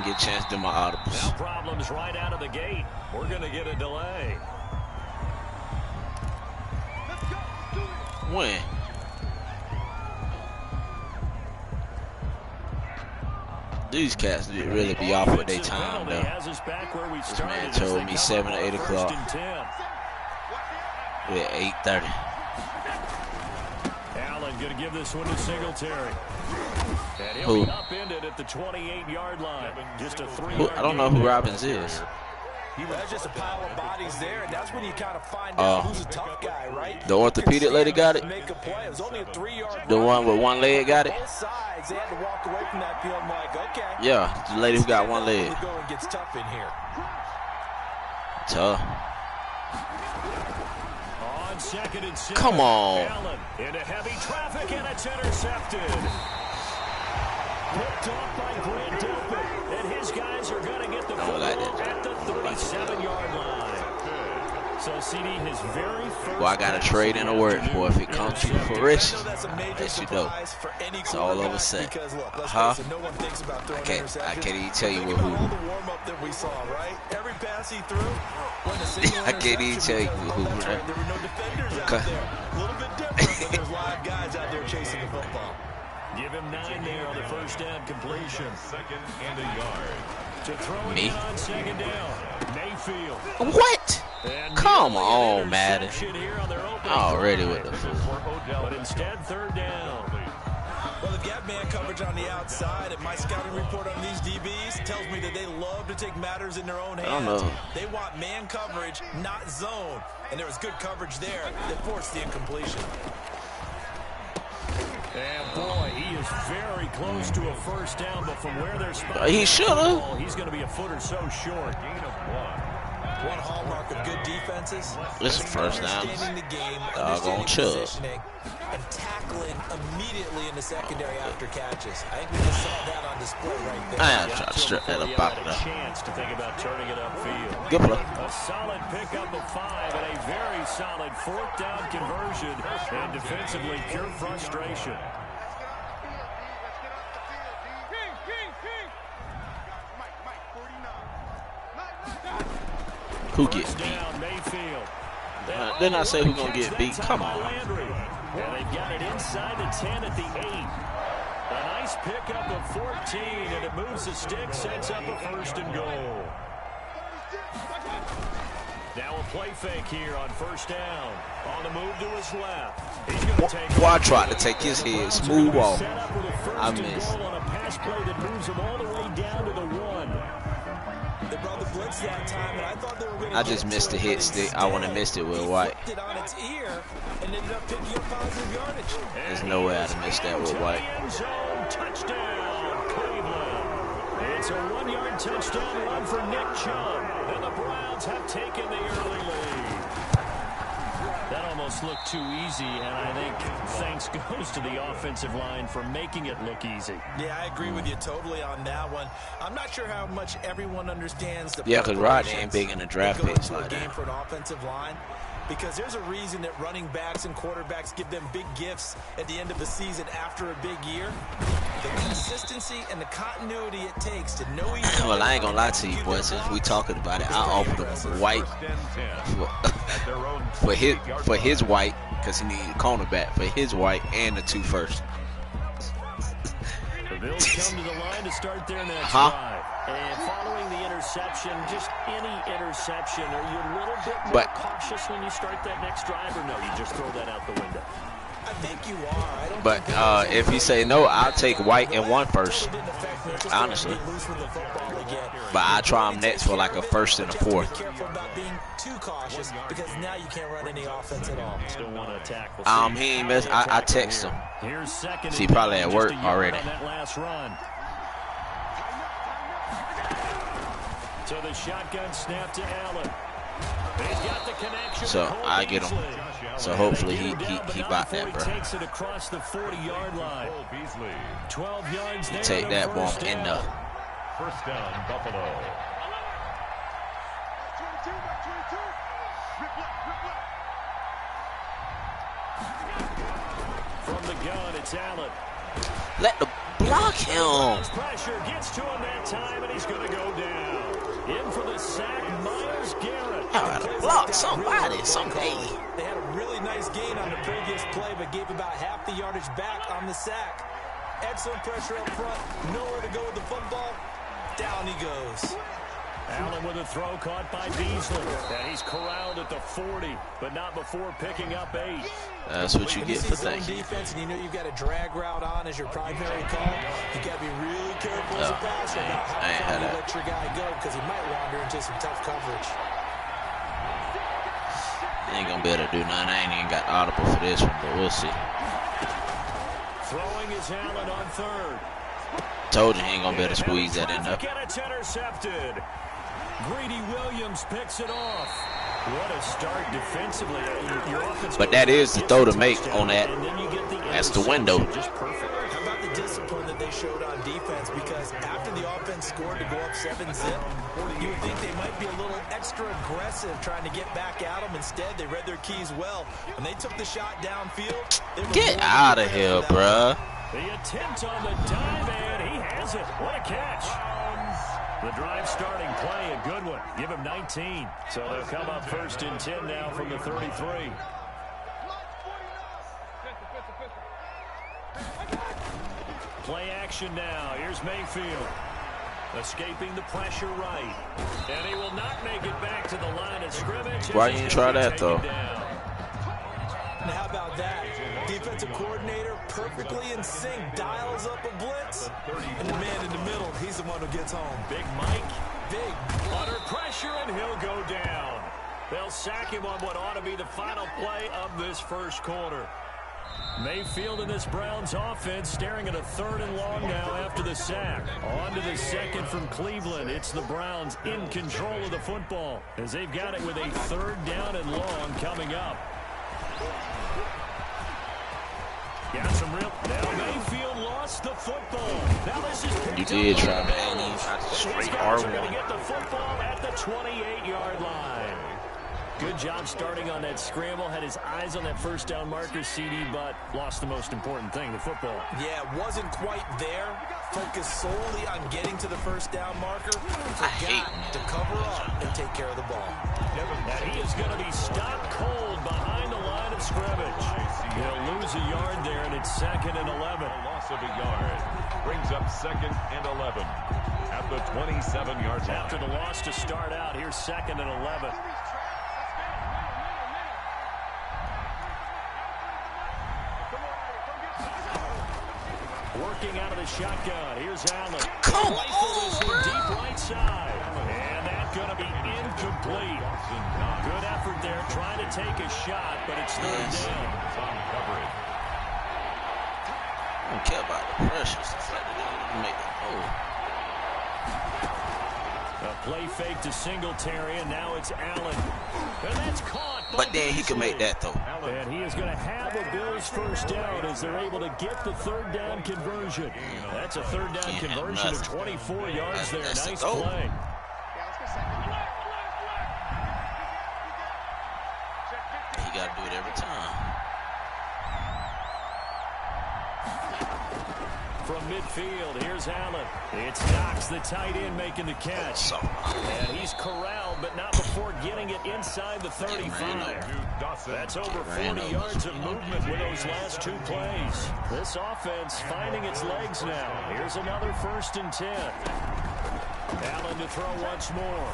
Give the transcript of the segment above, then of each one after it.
get a chance to do my audibles. Now problems right out of the gate. We're going to get a delay. When? These cats didn't really be off with their time, though. This man told me 7 or 8 o'clock. We're at 8:30. Allen going to give this one to Singletary. And he'll Who? be upended at the 28-yard line. Just a 3-yard Who? I don't know who Robbins is. There's just a pile of bodies there, and that's when you kind of find out who's a tough guy, right? The orthopedic lady got it? Make a play. It was only a 3-yard The one with one leg got it? both sides. They had to walk away from that field. I'm like, okay. Yeah, the lady who got one leg. The going gets tough in here. Tough. On 2nd and 7. Come on. Allen into heavy traffic, and it's intercepted. Picked off by Grant Delpit, and his guys are going to get the football at the 37-yard line. So CD, his very first. Well, I got a trade in a word for if it comes to fruition. Let you know. It's all over set. I can't even tell you with who. I can't even tell you with who. Right? There were no defenders out there. A little bit different, but there's live guys out there chasing the football. Give him 9 there on the first down completion. 2nd and a yard. To throw it on 2nd down. Mayfield. What? Come on, Madden. Already with the fool. But instead, 3rd down. Well, they've got man coverage on the outside, and my scouting report on these DBs tells me that they love to take matters in their own hands. I don't know. They want man coverage, not zone. And there was good coverage there that forced the incompletion. And boy, he is very close to a first down, but from where they're spotting, he should have. He's going to be a foot or so short. Gain of 1. One hallmark of good defenses. This is first down. Understanding the game, Doggone understanding Chubb. positioning, and tackling immediately in the secondary after catches. I think we just saw that on display right there. I tried to strip that up out of there. Chance to think about turning it upfield. Good play. A solid pickup of 5 and a very solid 4th down conversion, and defensively pure frustration. Who gets beat? Didn't I say who's going to get beat? Come on. And they've got it inside the 10 at the 8. A nice pickup of 14, and it moves the stick, sets up a 1st and goal. Now a play fake here on 1st down. On the move to his left. He's going to take. Well, I tried to take his head smooth off. I missed. On a pass play that moves him all the way down to the 1. They brought the blitz that time, and I thought they were going to. I just missed the hit stick. I wouldn't have missed it with White. It on its ear and ended up picking up positive yardage. There's no way I'd have missed that with White. Touchdown, Cleveland. It's a 1-yard touchdown run for Nick Chubb, and the Browns have taken the early lead. That almost looked too easy, and I think thanks goes to the offensive line for making it look easy. Yeah, I agree with you totally on that one. I'm not sure how much everyone understands the because Rodney ain't big in the draft picks like like game that. for an offensive line. Because there's a reason that running backs and quarterbacks give them big gifts at the end of the season after a big year. The consistency and the continuity it takes to know each other. Well, I ain't gonna lie to you, boys. Since we talking about it, I offered him White for his White because he needed a cornerback for his White and the 2 first. The Bills come to the line to start their next drive. And following the interception, just any interception, are you a little bit more cautious when you start that next drive, or no, you just throw that out the window? I think you are. But if you say no, I'll take White and 1 first, honestly. But I try him next for like a 1st and a 4th. Be careful about being too cautious because now you can't run any offense at all. Still want to attack. He ain't miss. I text him. Here's 2nd. See, probably at work already. That last run. So the shotgun snap to Allen. He's got the connection. So I get him. So hopefully he bought that, bro. Takes it across the 40-yard line. 12 yards there. Take that bomb in the. 1st down, Buffalo. From the gun, it's Allen. Let the block him. Pressure gets to him that time, and he's going to go down. In for the sack, Myles Garrett. All right, block somebody, someday. They had a really nice gain on the previous play, but gave about half the yardage back on the sack. Excellent pressure up front. Nowhere to go with the football. Down he goes. Allen with a throw caught by Beasley. And he's corralled at the 40, but not before picking up 8. That's what you get for that. Defense, and you know you've got a drag route on as your primary call. You got to be really careful as a passer about how far you let your guy go, because he might wander into some tough coverage. He ain't gonna be able to do nothing. I ain't even got audible for this one, but we'll see. Throwing is Allen on 3rd. Told you he ain't gonna be able to squeeze that in there. It's intercepted. Greedy Williams picks it off. What a start defensively. But that is the throw to make on that. That's the window. Just perfect. How about the discipline that they showed on defense? Because after the offense scored to go up 7-zip, you would think they might be a little extra aggressive trying to get back at them. Instead, they read their keys well. When they took the shot downfield, get out of here, bruh. The attempt on the dive, and he has it. What a catch. The drive starting play, a good one. Give him 19. So they'll come up 1st and 10 now from the 33. Play action now. Here's Mayfield. Escaping the pressure right. And he will not make it back to the line of scrimmage. Why you didn't try that, though? And how about that? Defensive coordinator perfectly in sync, dials up a blitz. And the man in the middle, he's the one who gets home. Big Mike, under pressure, and he'll go down. They'll sack him on what ought to be the final play of this first quarter. Mayfield in this Browns offense staring at a 3rd and long now after the sack. On to the 2nd from Cleveland. It's the Browns in control of the football as they've got it with a 3rd down and long coming up. Got some real. Now Mayfield lost the football. Now this is. You did try to aim straight R1. Going to get the football at the 28-yard line. Good job starting on that scramble. Had his eyes on that first down marker, CD, but lost the most important thing, the football. Yeah, wasn't quite there. Focused solely on getting to the first down marker. Forgot to cover up and take care of the ball. And he is going to be stopped cold behind the line of scrimmage. He'll lose a yard there, and it's 2nd and 11. A loss of a yard brings up 2nd and 11 at the 27-yard line. After the loss to start out, here's 2nd and 11. Working out of the shotgun. Here's Allen. Come on! Deep right side. And that's going to be incomplete. Good effort there trying to take a shot, but it's 3rd down. I don't care about the pressure. It's like they make it. A play fake to Singletary, and now it's Allen. And that's caught. But then he can make that, though. And he is going to have a Bills first down as they're able to get the 3rd down conversion. That's a 3rd down conversion of 24 yards there. Nice play. He got to do it every time. From midfield, here's Allen. It's Knox, the tight end, making the catch. And he's corralled, but not before getting it inside the 35. That's over 40 yards of movement with those last 2 plays. This offense finding its legs now. Here's another 1st and 10. Allen to throw once more.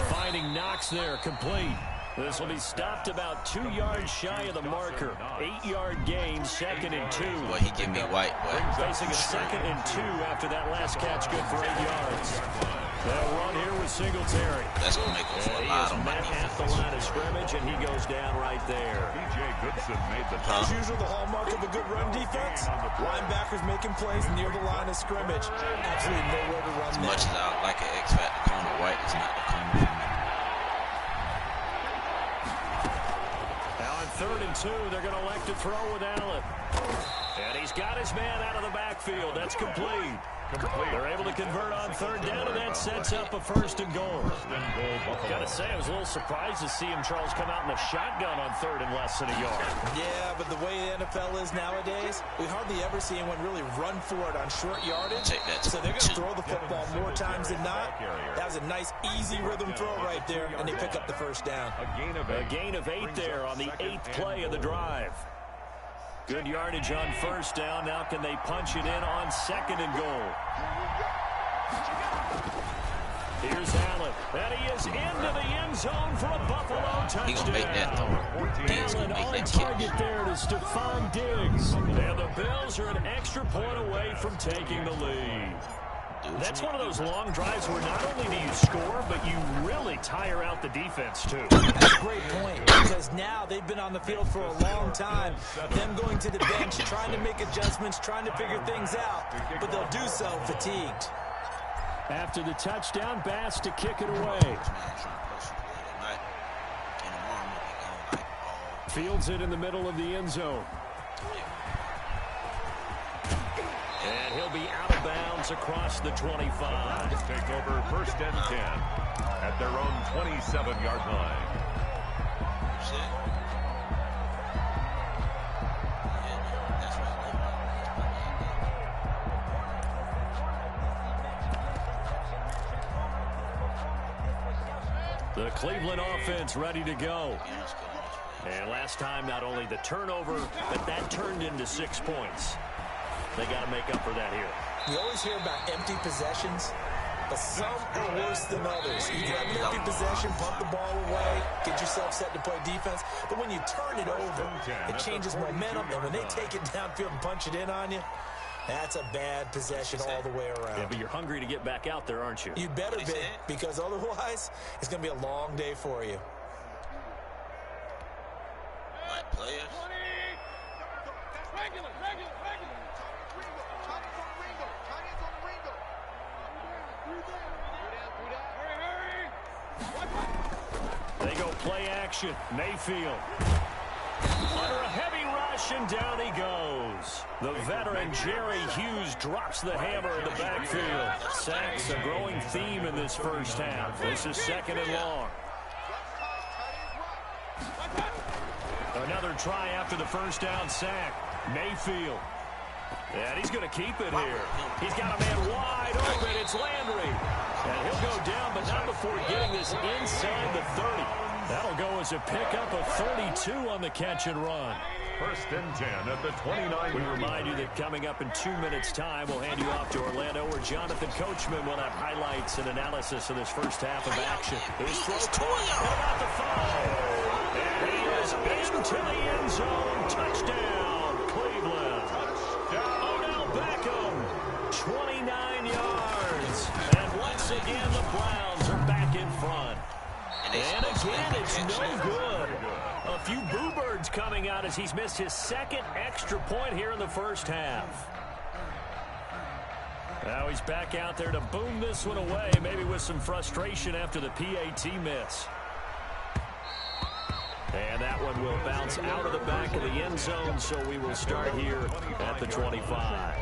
Finding Knox there, complete. This will be stopped about 2 yards shy of the marker. 8-yard gain, 2nd and 2. Boy, he give me white, boy. Facing a 2nd and 2 after that last catch, good for 8 yards. They'll run here with Singletary. That's going to make us a lot of money. At the line of scrimmage, and he goes down right there. B.J. Goodson made the As usual, the hallmark of a good run defense. Linebackers making plays near the line of scrimmage. Absolutely nowhere to run. As much as I like an X-Factor, Connor White is not the corner for me. Now on 3rd and 2, they're going to elect to throw with Allen. And he's got his man out of the backfield. That's complete. complete. They're able to convert on third down, and that sets up a first and goal. Gotta say, I was a little surprised to see him, Charles, come out in a shotgun on third and less than a yard. Yeah, but the way the NFL is nowadays, we hardly ever see anyone really run for it on short yardage. So they're going to throw the football more times than not. That was a nice, easy rhythm throw right there, and they pick up the first down. A gain of 8 there on the 8th play of the drive. Good yardage on first down. Now can they punch it in on second and goal? Here's Allen. And he is into the end zone for a Buffalo touchdown. He gonna make that throw. Diggs gonna make that target catch. there to Stephon Diggs. And the Bills are an extra point away from taking the lead. That's one of those long drives where not only do you score, but you really tire out the defense, too. That's a great point, because now they've been on the field for a long time. Them going to the bench, trying to make adjustments, trying to figure things out, but they'll do so fatigued. After the touchdown, Bass to kick it away. Fields it in the middle of the end zone. And he'll be out of bounds across the 25. Take over first and 10 at their own 27-yard line. The Cleveland offense ready to go. And last time, not only the turnover, but that turned into 6 points. They got to make up for that here. You always hear about empty possessions, but some are worse than others. You can have an empty possession, punt the ball away, get yourself set to play defense, but when you turn it over, it changes momentum, and when they take it downfield and punch it in on you, that's a bad possession all the way around. Yeah, but you're hungry to get back out there, aren't you? You better be, because otherwise, it's going to be a long day for you. Right players. They go play action. Mayfield. Under a heavy rush, and down he goes. The veteran Jerry Hughes drops the hammer in the backfield. Sacks a growing theme in this first half. This is second and long. Another try after the first down sack. Mayfield. And he's going to keep it here. He's got a man wide open. It's Landry. And he'll go down, but not before getting this inside the 30. That'll go as a pickup of 32 on the catch and run. First and 10 at the 29. We remind you that coming up in 2 minutes' time, we'll hand you off to Orlando, where Jonathan Coachman will have highlights and analysis of this first half of action. His throw about the 5. And he is into the end zone. Touchdown, Cleveland. Odell Beckham, 29 yards. And once again, the Browns are back in front. And again, it's no good. A few boo birds coming out as he's missed his second extra point here in the first half. Now he's back out there to boom this one away, maybe with some frustration after the PAT miss. And that one will bounce out of the back of the end zone, so we will start here at the 25.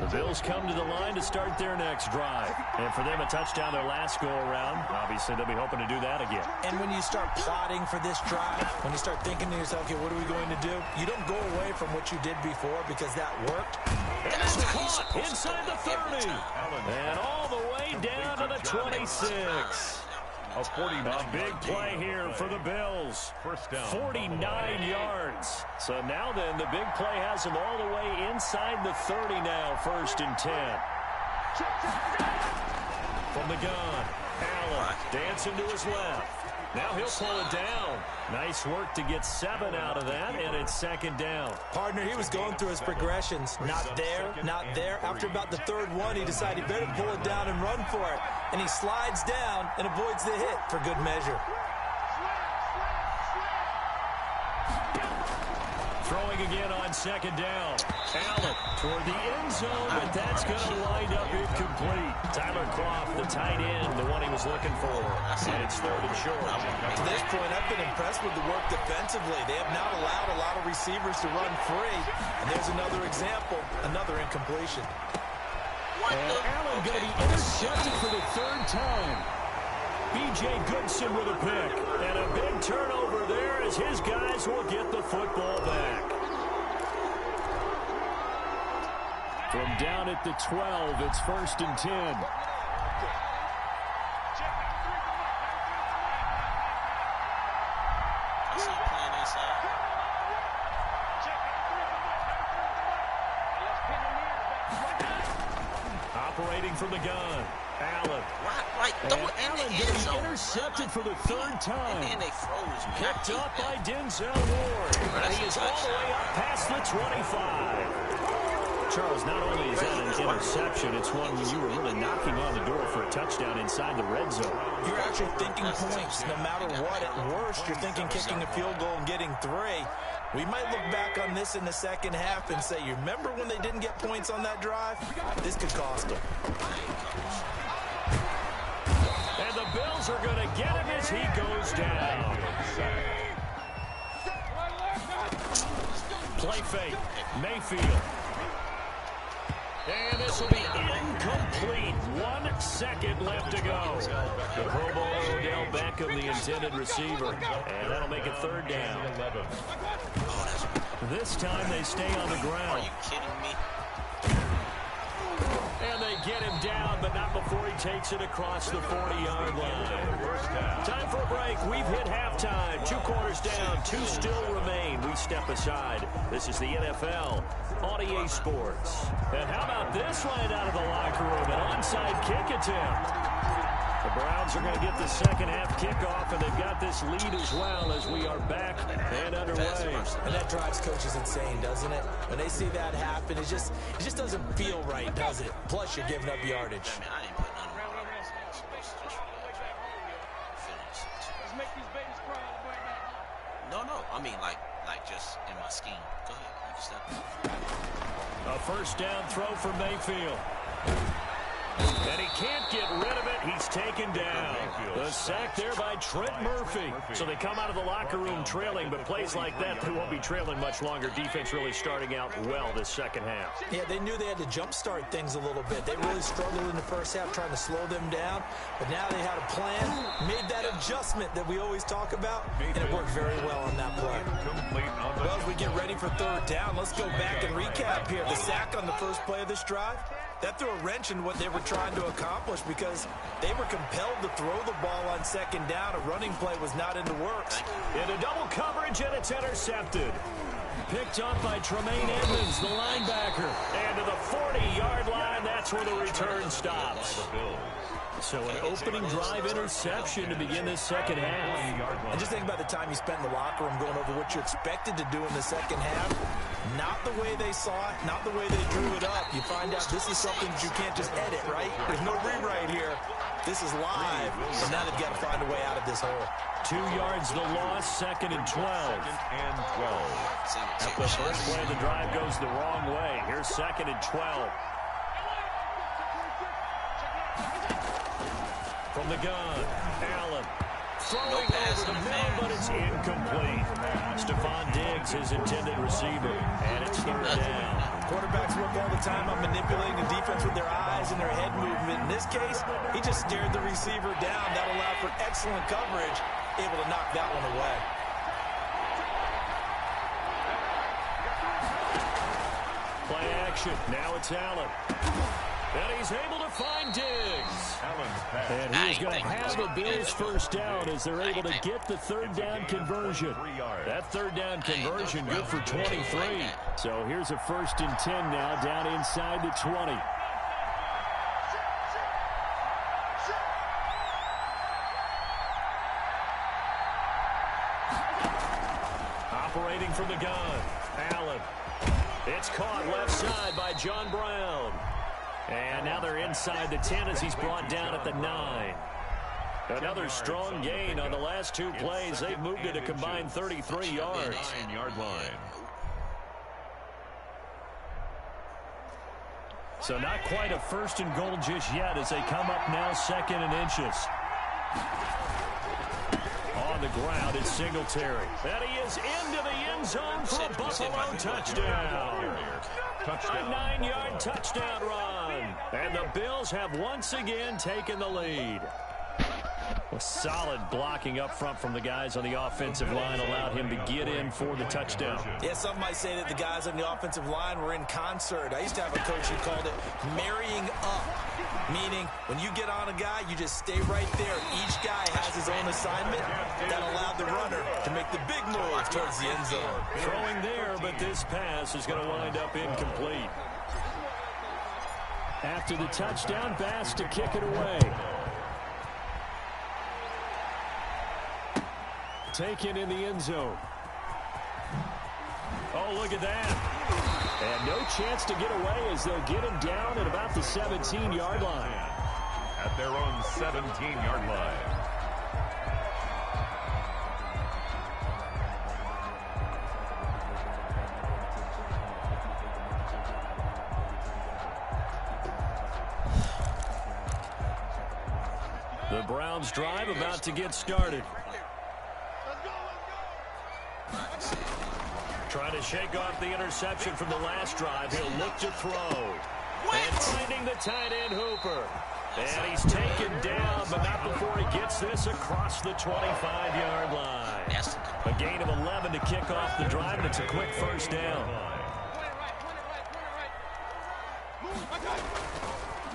The Bills come to the line to start their next drive. And for them, a touchdown their last go-around. Obviously, they'll be hoping to do that again. And when you start plotting for this drive, when you start thinking to yourself, okay, what are we going to do? You don't go away from what you did before because that worked. And it's caught inside the 30. And all the way down to the 26. A big play here for the Bills. 49 yards. So now then, the big play has them all the way inside the 30 now, first and 10. From the gun, Allen dancing to his left. Now he'll pull it down. Nice work to get 7 out of that, and it's second down. Partner, he was going through his progressions. Not there, not there. After about the third one, he decided he better pull it down and run for it. And he slides down and avoids the hit for good measure. Throwing again on second down. Allen toward the end zone, but that's going to wind up incomplete. Tyler Kroft, the tight end, the one he was looking for. And it's third and short. To this point, I've been impressed with the work defensively. They have not allowed a lot of receivers to run free. And there's another example, another incompletion. And Allen going to be intercepted for the third time. B.J. Goodson with a pick. And a big turnover there as his guys will get the football back. From down at the 12, it's 1st and 10. Operating from the gun, Allen. Right, throw it in the end zone. Intercepted for the third time. And then they froze me. Picked up by Denzel Ward. He is all the way up past the 25. Charles, not only is that an interception, it's one when you were really knocking on the door for a touchdown inside the red zone. You're actually thinking points no matter what. At worst, you're thinking kicking a field goal and getting 3. We might look back on this in the second half and say, you remember when they didn't get points on that drive? This could cost them. And the Bills are going to get him as he goes down. Play fake. Mayfield. And this will be incomplete. 1 second left to go. The Pro Bowl Odell Beckham, the intended receiver. And that'll make it third down. This time they stay on the ground. Are you kidding me? And they get him down, but not before he takes it across the 40-yard line. Time for a break. We've hit halftime. 2 quarters down, 2 still remain. We step aside. This is the NFL on EA Sports. And how about this line out of the locker room? An onside kick attempt. The Browns are going to get the second half kickoff, and they've got this lead as well as we are back and underway. And that drives coaches insane, doesn't it? When they see that happen, it just doesn't feel right, does it? Plus, you're giving up yardage. I mean, I ain't putting nothing wrong with this. Let's make these babies cry. No. I mean, like just in my scheme. Go ahead. You can stop. A first down throw for Mayfield. And he can't get rid of it. He's taken down. The sack there by Trent Murphy. So they come out of the locker room trailing, but plays like that, they won't be trailing much longer. Defense really starting out well this second half. Yeah, they knew they had to jumpstart things a little bit. They really struggled in the first half trying to slow them down, but now they had a plan, made that adjustment that we always talk about, and it worked very well on that play. Well, as we get ready for third down, let's go back and recap here. The sack on the first play of this drive, that threw a wrench in what they were trying to accomplish because they were compelled to throw the ball on second down. A running play was not in the works. Into double coverage, and it's intercepted. Picked up by Tremaine Edmonds, the linebacker. And to the 40-yard line, that's where the return stops. So an opening drive interception to begin this second half. And just think about the time you spent in the locker room going over what you expected to do in the second half. Not the way they saw it, not the way they drew it up. You find out this is something that you can't just edit, right? There's no rewrite here. This is live. So now they've got to find a way out of this hole. 2 yards the loss, 2nd and 12. At the first play, the drive goes the wrong way. Here's 2nd and 12. From the gun, Allen. Throwing over the middle, but it's incomplete. Stephon Diggs, his intended receiver, and it's third down. Quarterbacks work all the time on manipulating the defense with their eyes and their head movement. In this case, he just stared the receiver down. That allowed for excellent coverage, able to knock that one away. Play action. Now it's Allen. And he's able to find Diggs. And he's going to have the Bills first down as they're able to get the third down conversion. That third down conversion good for 23. So here's a 1st and 10 now down inside the 20. Operating from the gun, Allen. It's caught left side by John Brown. And now they're inside the 10 as he's brought down at the 9. Another strong gain on the last 2 plays. They've moved it a combined 33 yards. 9-yard line. So not quite a 1st and goal just yet as they come up now 2nd and inches. On the ground, it's Singletary. And he is into the end zone for a Buffalo touchdown. A 9-yard touchdown run. And the Bills have once again taken the lead. A solid blocking up front from the guys on the offensive line allowed him to get in for the touchdown. Yeah, some might say that the guys on the offensive line were in concert. I used to have a coach who called it marrying up, meaning when you get on a guy, you just stay right there. Each guy has his own assignment that allowed the runner to make the big move towards the end zone. Throwing there, but this pass is going to wind up incomplete. After the touchdown, Bass to kick it away. Taken in the end zone. Oh, look at that. And no chance to get away as they'll get him down at about the 17-yard line. At their own 17-yard line. The Browns drive about to get started. Trying to shake off the interception from the last drive. He'll look to throw. And finding the tight end Hooper. And he's taken down, but not before he gets this across the 25-yard line. A gain of 11 to kick off the drive, and it's a quick first down.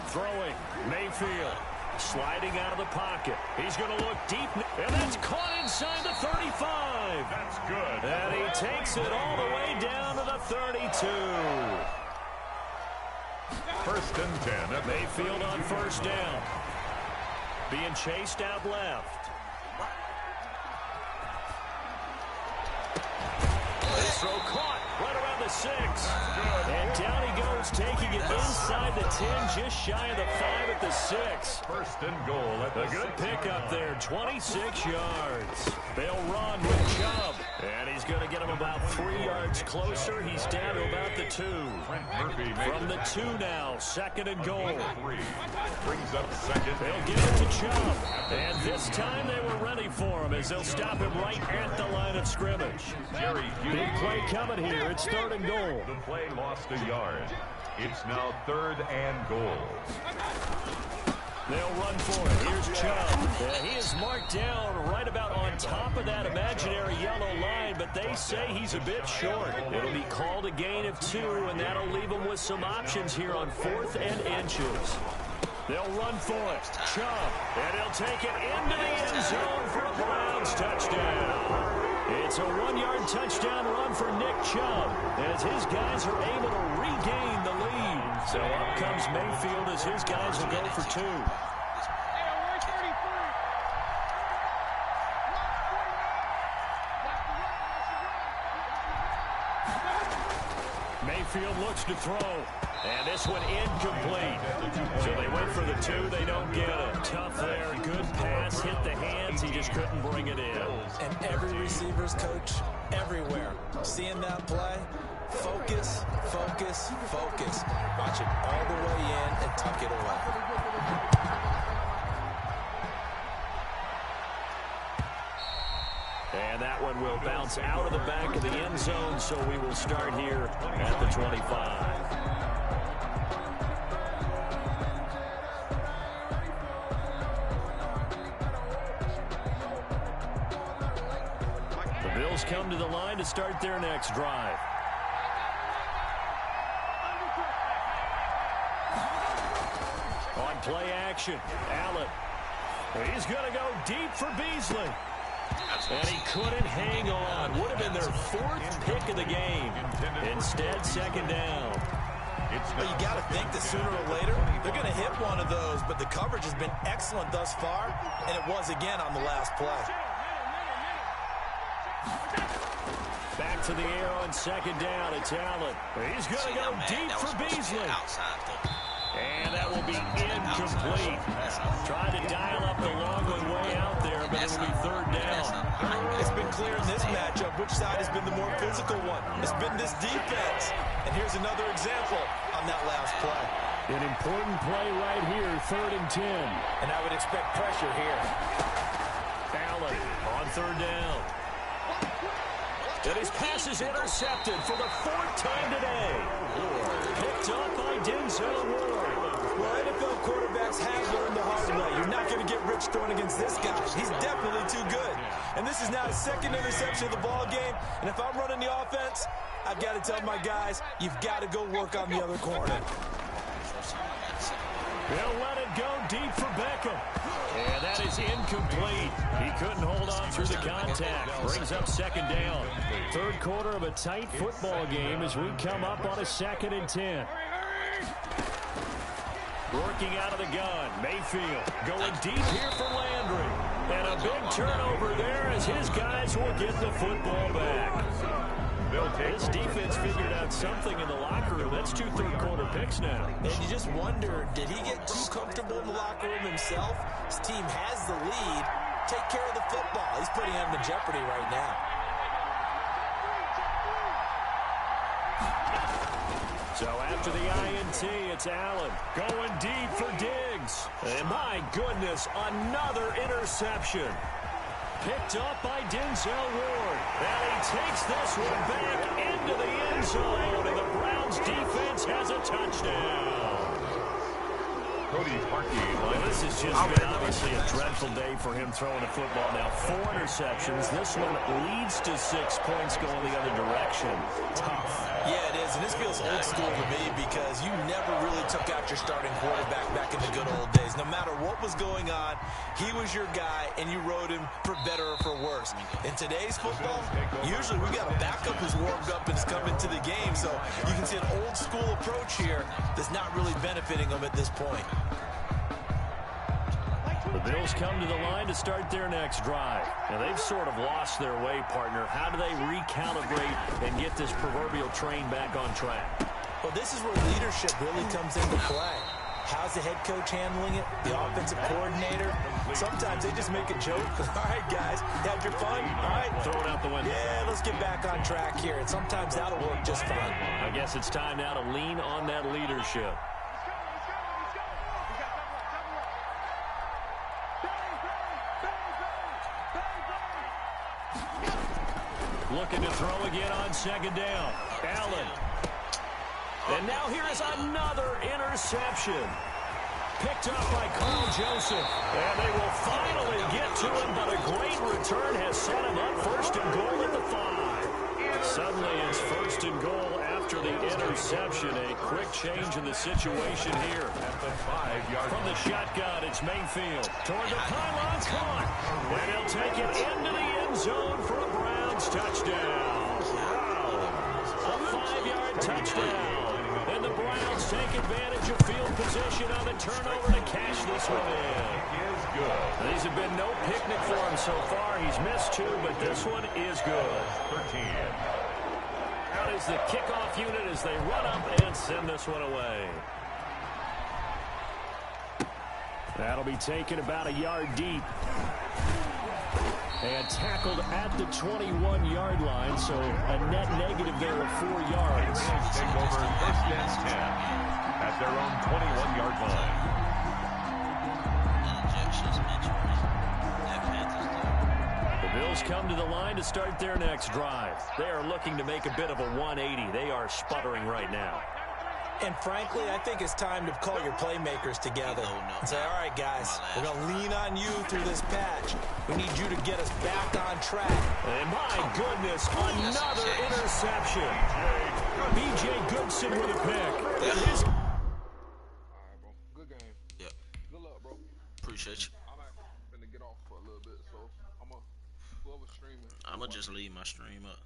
Throwing, Mayfield. Sliding out of the pocket. He's going to look deep. And that's caught inside the 35. That's good. And he takes it all the way down to the 32. 1st and 10. Mayfield on first down. Being chased out left. This throw caught right around the 6. And down he goes, taking it inside the 10, just shy of the 5 at the 6. 1st and goal at the good pickup there, 26 yards. They'll run with Chubb. And he's going to get him about 3 yards closer. He's down to about the 2. From the 2 now, 2nd and goal. 3 brings up 2nd. They'll give it to Chubb. And this time they were ready for him as they'll stop him right at the line of scrimmage. Big play coming here. It's 3rd and goal. The play lost a yard. It's now 3rd and goal. They'll run for it. Here's Chubb. He is marked down right about on top of that imaginary yellow line, but they say he's a bit short. It'll be called a gain of 2, and that'll leave him with some options here on 4th and inches. They'll run for it. Chubb. And he'll take it into the end zone for a Browns touchdown. It's a 1-yard touchdown run for Nick Chubb as his guys are able to regain the lead. So up comes Mayfield as his guys will go for 2. Mayfield looks to throw. And this one incomplete. So they went for the 2. They don't get it. Tough there. Good pass. Hit the hands. He just couldn't bring it in. And every receiver's coach everywhere. Seeing that play, focus, focus, focus. Watch it all the way in and tuck it away. And that one will bounce out of the back of the end zone, so we will start here at the 25. The Bills come to the line to start their next drive. On play action, Allen. He's going to go deep for Beasley. And he couldn't hang on. Would have been their 4th pick of the game. Instead, 2nd down. But you got to think that sooner or later, they're going to hit one of those. But the coverage has been excellent thus far, and it was again on the last play. Back to the air on 2nd down. It's Allen. He's going to go deep for Beasley. And that will be incomplete. Trying to dial up the long one way out there, but it'll be 3rd down. It's been clear in this matchup which side has been the more physical one. It's been this defense. And here's another example on that last play. An important play right here, 3rd and 10. And I would expect pressure here. Allen on 3rd down. And his pass is intercepted for the 4th time today. Picked up by Denzel Ward. Well, NFL quarterbacks have learned the hard way. You're not going to get rich throwing against this guy. He's definitely too good. And this is now his 2nd interception of the ball game. And if I'm running the offense, I've got to tell my guys, you've got to go work on the other corner. They'll let it go deep for Beckham. And that is incomplete. He couldn't hold on through the contact. Brings up 2nd down. 3rd quarter of a tight football game as we come up on a 2nd and 10. Working out of the gun. Mayfield going deep here for Landry. And a big turnover there as his guys will get the football back. This defense figured out something in the locker room. That's 2 third-quarter picks now. And you just wonder, did he get too comfortable in the locker room himself? His team has the lead. Take care of the football. He's putting him in jeopardy right now. So after the INT, it's Allen going deep for Diggs. And my goodness, another interception. Picked up by Denzel Ward. And he takes this one back into the end zone. And the Browns defense has a touchdown. Cody Parkey. Well, this has just been obviously a dreadful day for him throwing the football. Now 4 interceptions. This one leads to 6 points going the other direction. Tough. Yeah, it is, and this feels old school to me because you never really took out your starting quarterback back in the good old days. No matter what was going on, he was your guy, and you rode him for better or for worse. In today's football, usually we got a backup who's warmed up and is coming to the game, so you can see an old school approach here that's not really benefiting them at this point. The Bills come to the line to start their next drive. Now, they've sort of lost their way, partner. How do they recalibrate and get this proverbial train back on track? Well, this is where leadership really comes into play. How's the head coach handling it? The offensive coordinator? Sometimes they just make a joke. All right, guys, had your fun? All right. Throw it out the window. Yeah, let's get back on track here. And sometimes that'll work just fine. I guess it's time now to lean on that leadership. Looking to throw again on 2nd down. Allen. And now here is another interception. Picked up by Carl Joseph. And they will finally get to him, but a great return has set him up 1st and goal at the 5. Suddenly it's 1st and goal after the interception. A quick change in the situation here. At the 5-yard From the shotgun, it's Mayfield. Toward the pylon, caught. And he'll take it into the end zone for a Browns touchdown. Wow. A 5-yard touchdown. And the Browns take advantage of field position on the turnover to cash this one in. is good. These have been no picnic for him so far. He's missed 2, but this one is good. For 10. Out is the kickoff unit as they run up and send this one away. That'll be taken about a yard deep. And tackled at the 21-yard line, so a net negative there of 4 yards. Take over 1st and 10 at their own 21-yard line. The Bills come to the line to start their next drive. They are looking to make a bit of a 180. They are sputtering right now. And frankly, I think it's time to call your playmakers together and say, all right, guys, we're going to lean on you through this patch. We need you to get us back on track. And my goodness, another interception. B.J. Goodson with a pick. Yeah. All right, bro. Good game. Yep. Good luck, bro. Appreciate you. I'm finna get off for a little bit, so whoever's streaming. I'm going to just leave my stream up.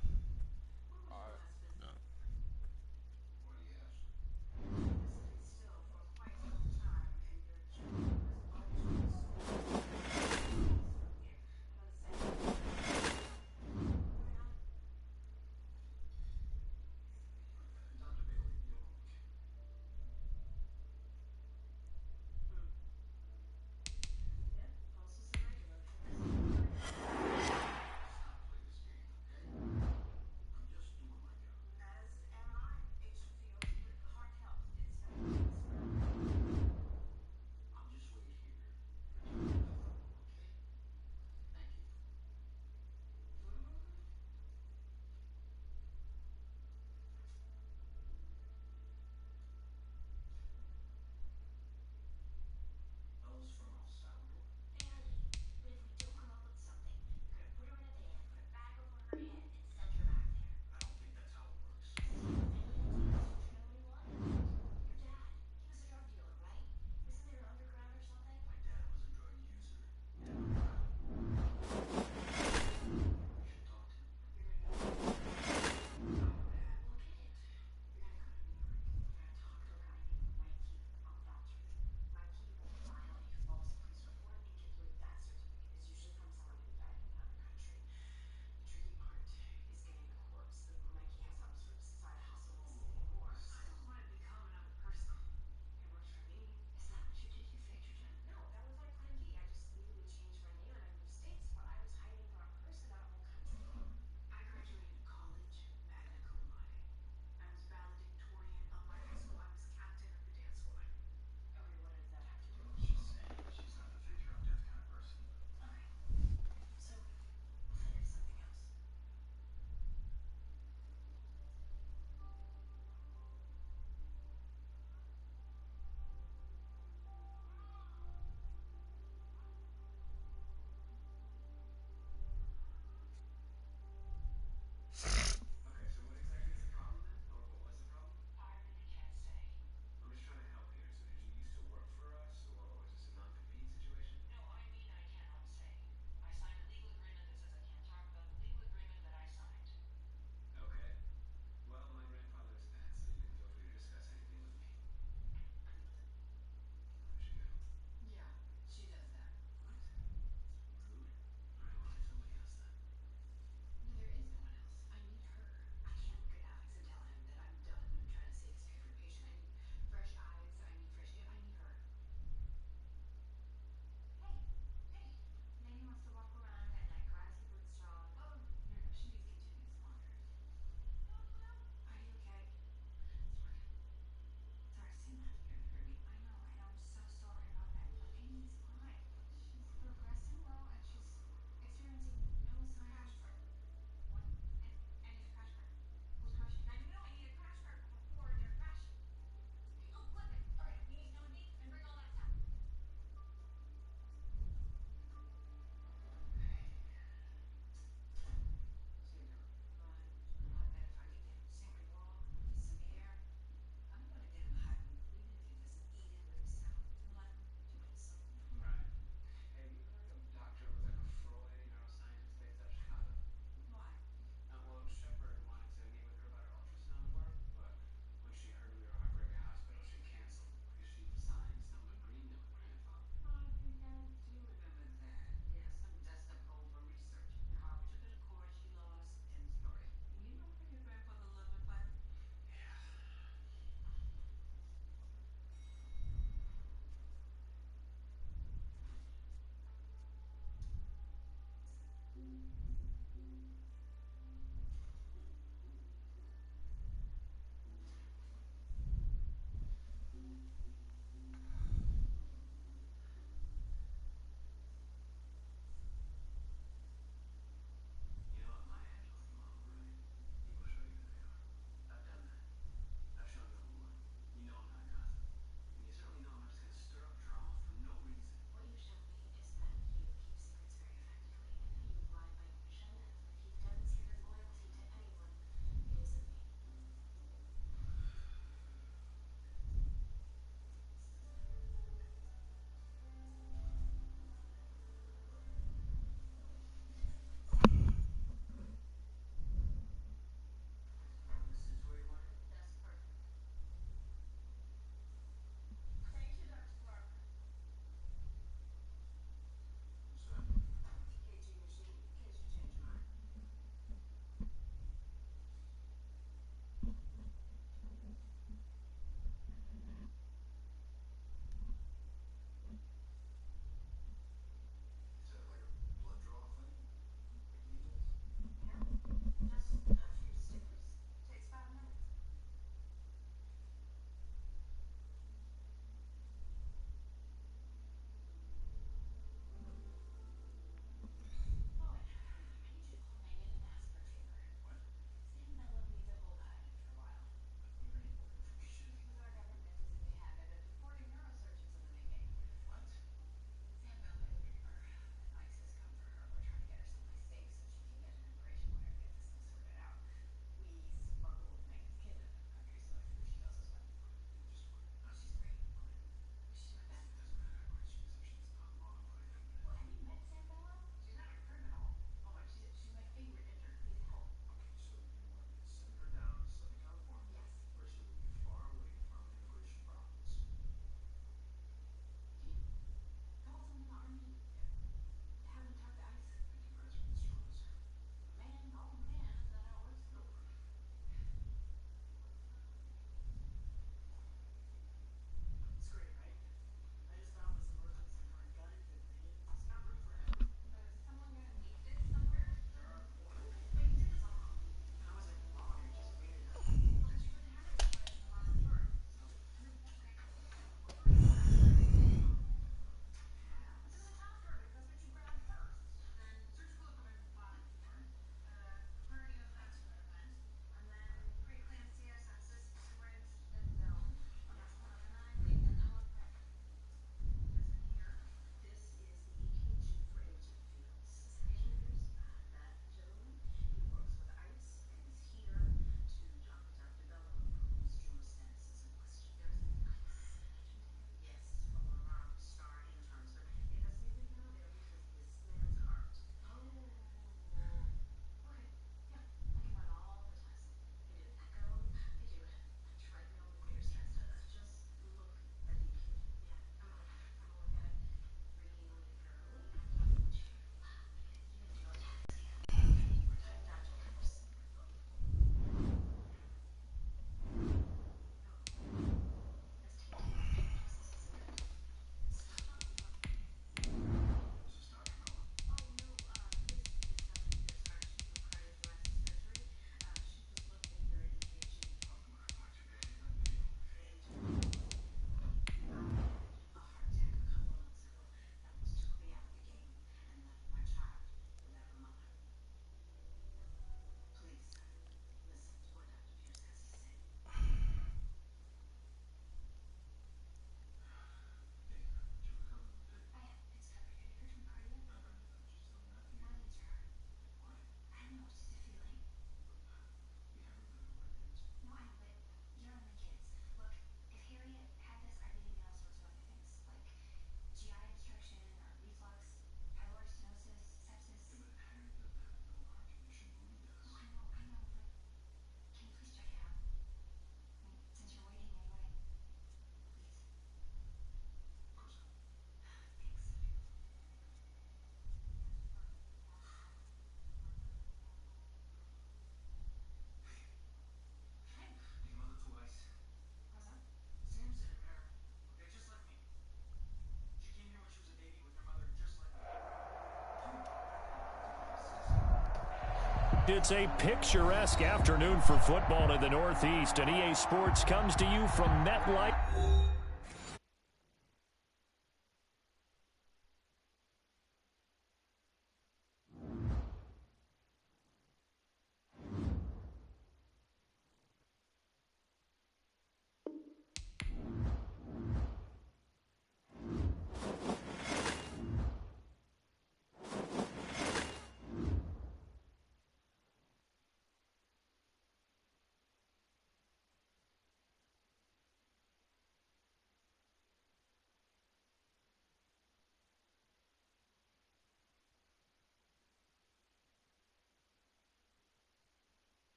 It's a picturesque afternoon for football in the Northeast, and EA Sports comes to you from MetLife.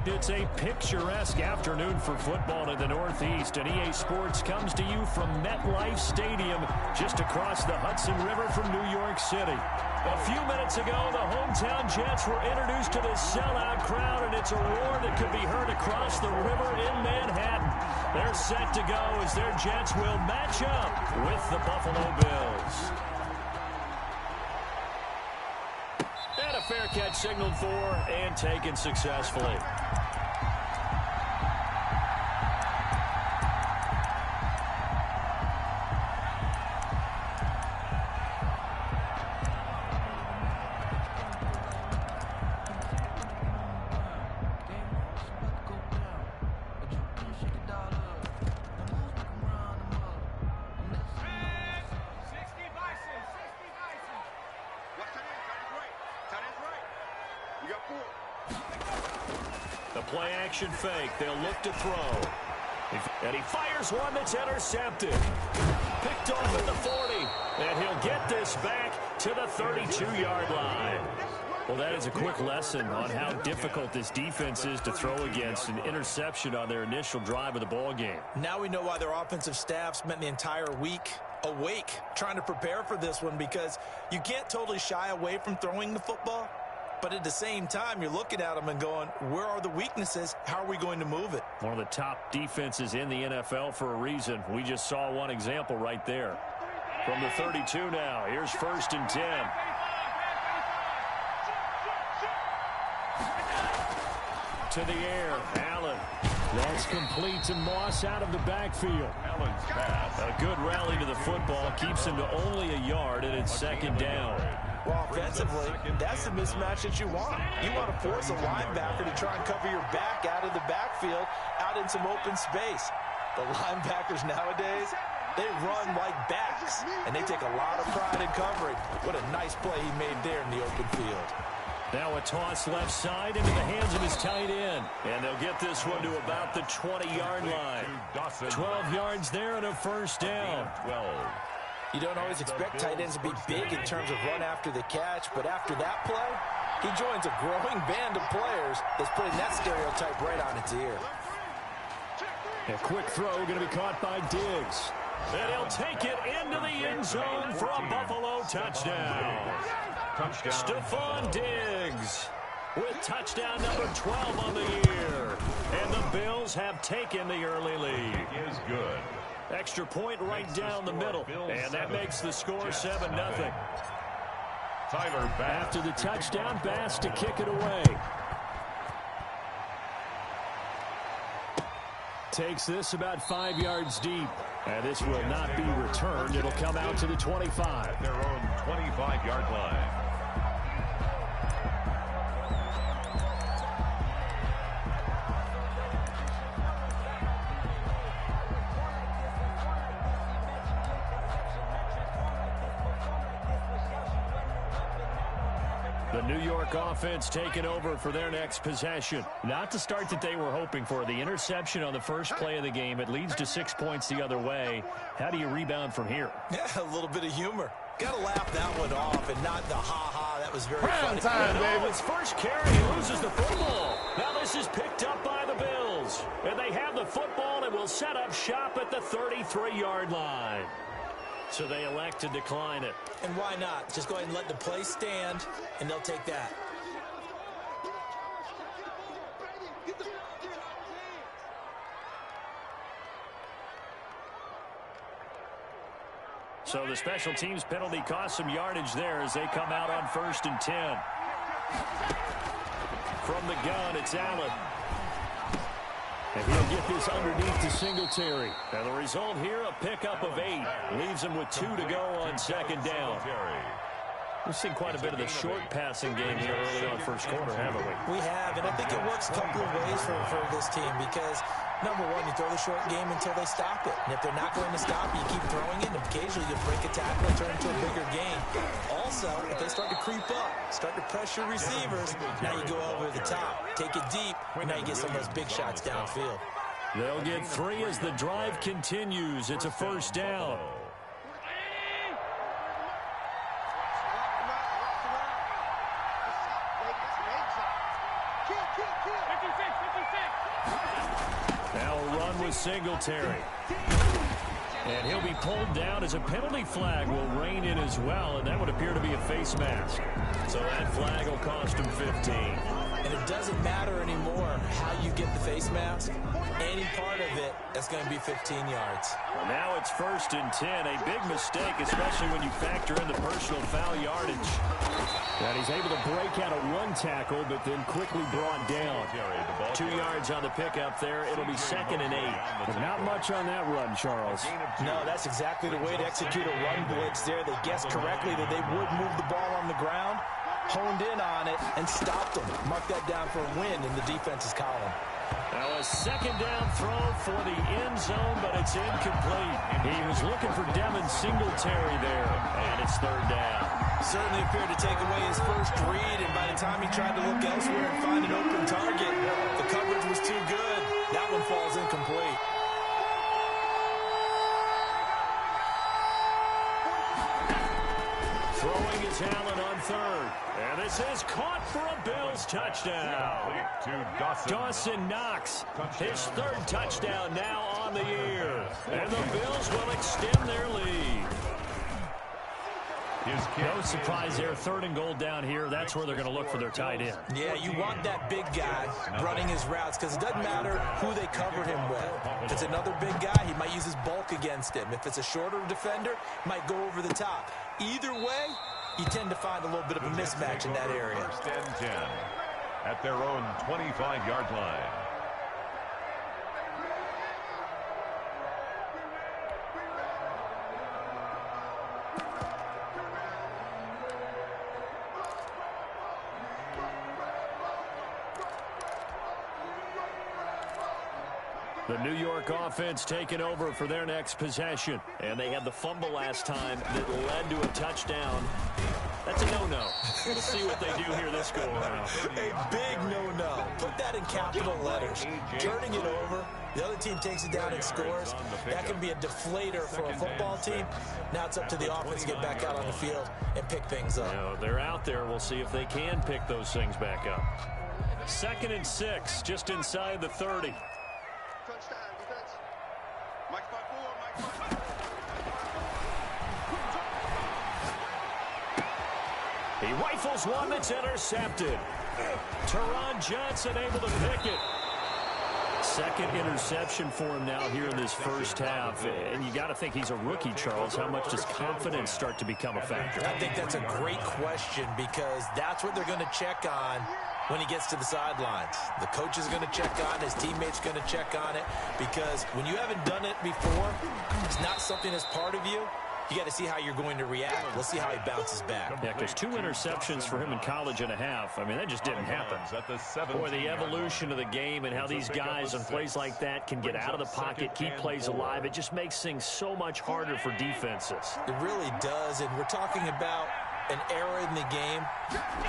It's a picturesque afternoon for football in the Northeast, and EA Sports comes to you from MetLife Stadium, just across the Hudson River from New York City. A few minutes ago, the hometown Jets were introduced to this sellout crowd, and it's a roar that could be heard across the river in Manhattan. They're set to go as their Jets will match up with the Buffalo Bills. And a fair catch signaled for and taken successfully. The play action fake. They'll look to throw. And he fires one that's intercepted. Picked off at the 40. And he'll get this back to the 32-yard line. Well, that is a quick lesson on how difficult this defense is to throw against. An interception on their initial drive of the ball game. Now we know why their offensive staff spent the entire week awake trying to prepare for this one, because you can't totally shy away from throwing the football. But at the same time, you're looking at them and going, where are the weaknesses? How are we going to move it? One of the top defenses in the NFL for a reason. We just saw one example right there. From the 32 now, here's 1st and 10. To the air, Allen. That's complete to Moss out of the backfield. Allen's pass. A good rally to the football keeps him to only a yard, and it's 2nd down. Well, offensively, that's the mismatch that you want. You want to force a linebacker to try and cover your back out of the backfield, out in some open space. The linebackers nowadays, they run like backs, and they take a lot of pride in covering. What a nice play he made there in the open field. Now a toss left side into the hands of his tight end. And they'll get this one to about the 20-yard line. 12 yards there and a 1st down. 12. You don't always expect tight ends to be big in terms of run after the catch, but after that play, he joins a growing band of players that's putting that stereotype right on its ear. A quick throw going to be caught by Diggs. And he'll take it into the end zone for a Buffalo touchdown. Stephon Diggs with touchdown number 12 on the year. And the Bills have taken the early lead. Is good. Extra point right down the middle. And that makes the score 7-0. Tyler Bass. After the touchdown, Bass to kick it away. Takes this about 5 yards deep. And this will not be returned. It'll come out to the 25. Their own 25-yard line. The New York offense taking over for their next possession. Not the start that they were hoping for. The interception on the first play of the game. It leads to 6 points the other way. How do you rebound from here? Yeah, a little bit of humor. Got to laugh that one off and not the ha-ha. That was very Prime funny. time, baby. His first carry, he loses the football. Now this is picked up by the Bills. And they have the football and will set up shop at the 33-yard line. So they elect to decline it. And why not? Just go ahead and let the play stand, and they'll take that. So the special teams penalty cost some yardage there as they come out on 1st and 10. From the gun, it's Allen. And he'll get this underneath to Singletary. And the result here, a pickup of 8. Leaves him with 2 to go on 2nd down. We've seen quite a bit of the short passing game here early on first quarter, haven't we? We have, and I think it works a couple of ways for this team because, number one, you throw the short game until they stop it. And if they're not going to stop it, you keep throwing it, and occasionally you break a tackle and turn it into a bigger game. Also, if they start to creep up, start to pressure receivers, now you go over the top. Take it deep, and now you get some of those big shots downfield. They'll get 3 as the drive continues. It's a 1st down. Now a run with Singletary. And he'll be pulled down as a penalty flag will rein in as well, and that would appear to be a face mask. So that flag will cost him 15. And it doesn't matter anymore how you get the face mask. Any part of it, that's going to be 15 yards. Well, now it's 1st and 10. A big mistake, especially when you factor in the personal foul yardage. And he's able to break out of 1 tackle, but then quickly brought down. 2 yards on the pickup there. It'll be 2nd and 8. But not much on that run, Charles. No, that's exactly the way to execute a run blitz there. They guessed correctly that they would move the ball on the ground, honed in on it, and stopped them. Mark that down for a win in the defense's column. Now a 2nd down throw for the end zone, but it's incomplete. He was looking for Devin Singletary there, and it's 3rd down. Certainly appeared to take away his first read, and by the time he tried to look elsewhere and find an open target, the coverage was too good. That one falls incomplete. Throwing is Allen on 3rd. And this is caught for a Bills touchdown. To Dawson Knox, his 3rd touchdown now on the year. And the Bills will extend their lead. No surprise there, 3rd and goal down here. That's where they're going to look for their tight end. Yeah, you want that big guy running his routes because it doesn't matter who they covered him with. If it's another big guy, he might use his bulk against him. If it's a shorter defender, he might go over the top. Either way, you tend to find a little bit of a mismatch in that area. 1st and 10 at their own 25-yard line. The New York offense taking over for their next possession. And they had the fumble last time that led to a touchdown. That's a no-no. We'll see what they do here this go-around. A big no-no. Put that in capital letters. Turning it over, the other team takes it down and scores. That can be a deflator for a football team. Now it's up to the offense to get back out on the field and pick things up. You know, they're out there. We'll see if they can pick those things back up. 2nd and 6, just inside the 30. He rifles one that's intercepted. Teron Johnson able to pick it. 2nd interception for him now here in this first half. And you got to think he's a rookie, Charles. How much does confidence start to become a factor? I think that's a great question because that's what they're going to check on when he gets to the sidelines. The coach is going to check on, his teammates going to check on it, because when you haven't done it before, it's not something that's part of you. You got to see how you're going to react. Let's see how he bounces back. Yeah, because 2 interceptions for him in college and a half. I mean, that just didn't happen. Boy, the evolution of the game and how these guys on plays like that can get out of the pocket, keep plays alive, it just makes things so much harder for defenses. It really does, and we're talking about an era in the game